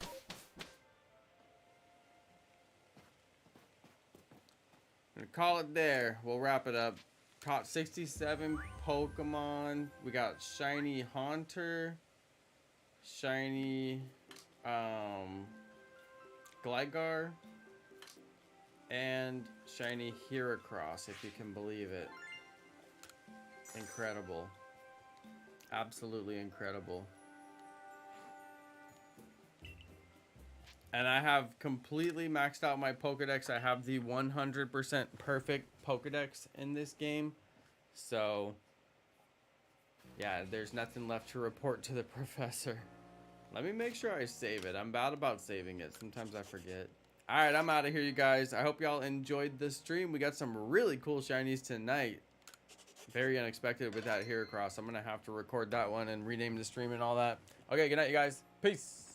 I'm gonna call it there. We'll wrap it up. Caught 67 Pokemon. We got shiny Haunter, shiny Gligar, and shiny Heracross, if you can believe it. Incredible. Absolutely incredible. And I have completely maxed out my Pokedex. I have the 100% perfect Pokedex in this game. So, yeah, there's nothing left to report to the professor. Let me make sure I save it. I'm bad about saving it. Sometimes I forget. Alright, I'm out of here, you guys. I hope y'all enjoyed this stream. We got some really cool shinies tonight. Very unexpected with that Heracross. I'm going to have to record that one and rename the stream and all that. Okay, good night, you guys. Peace.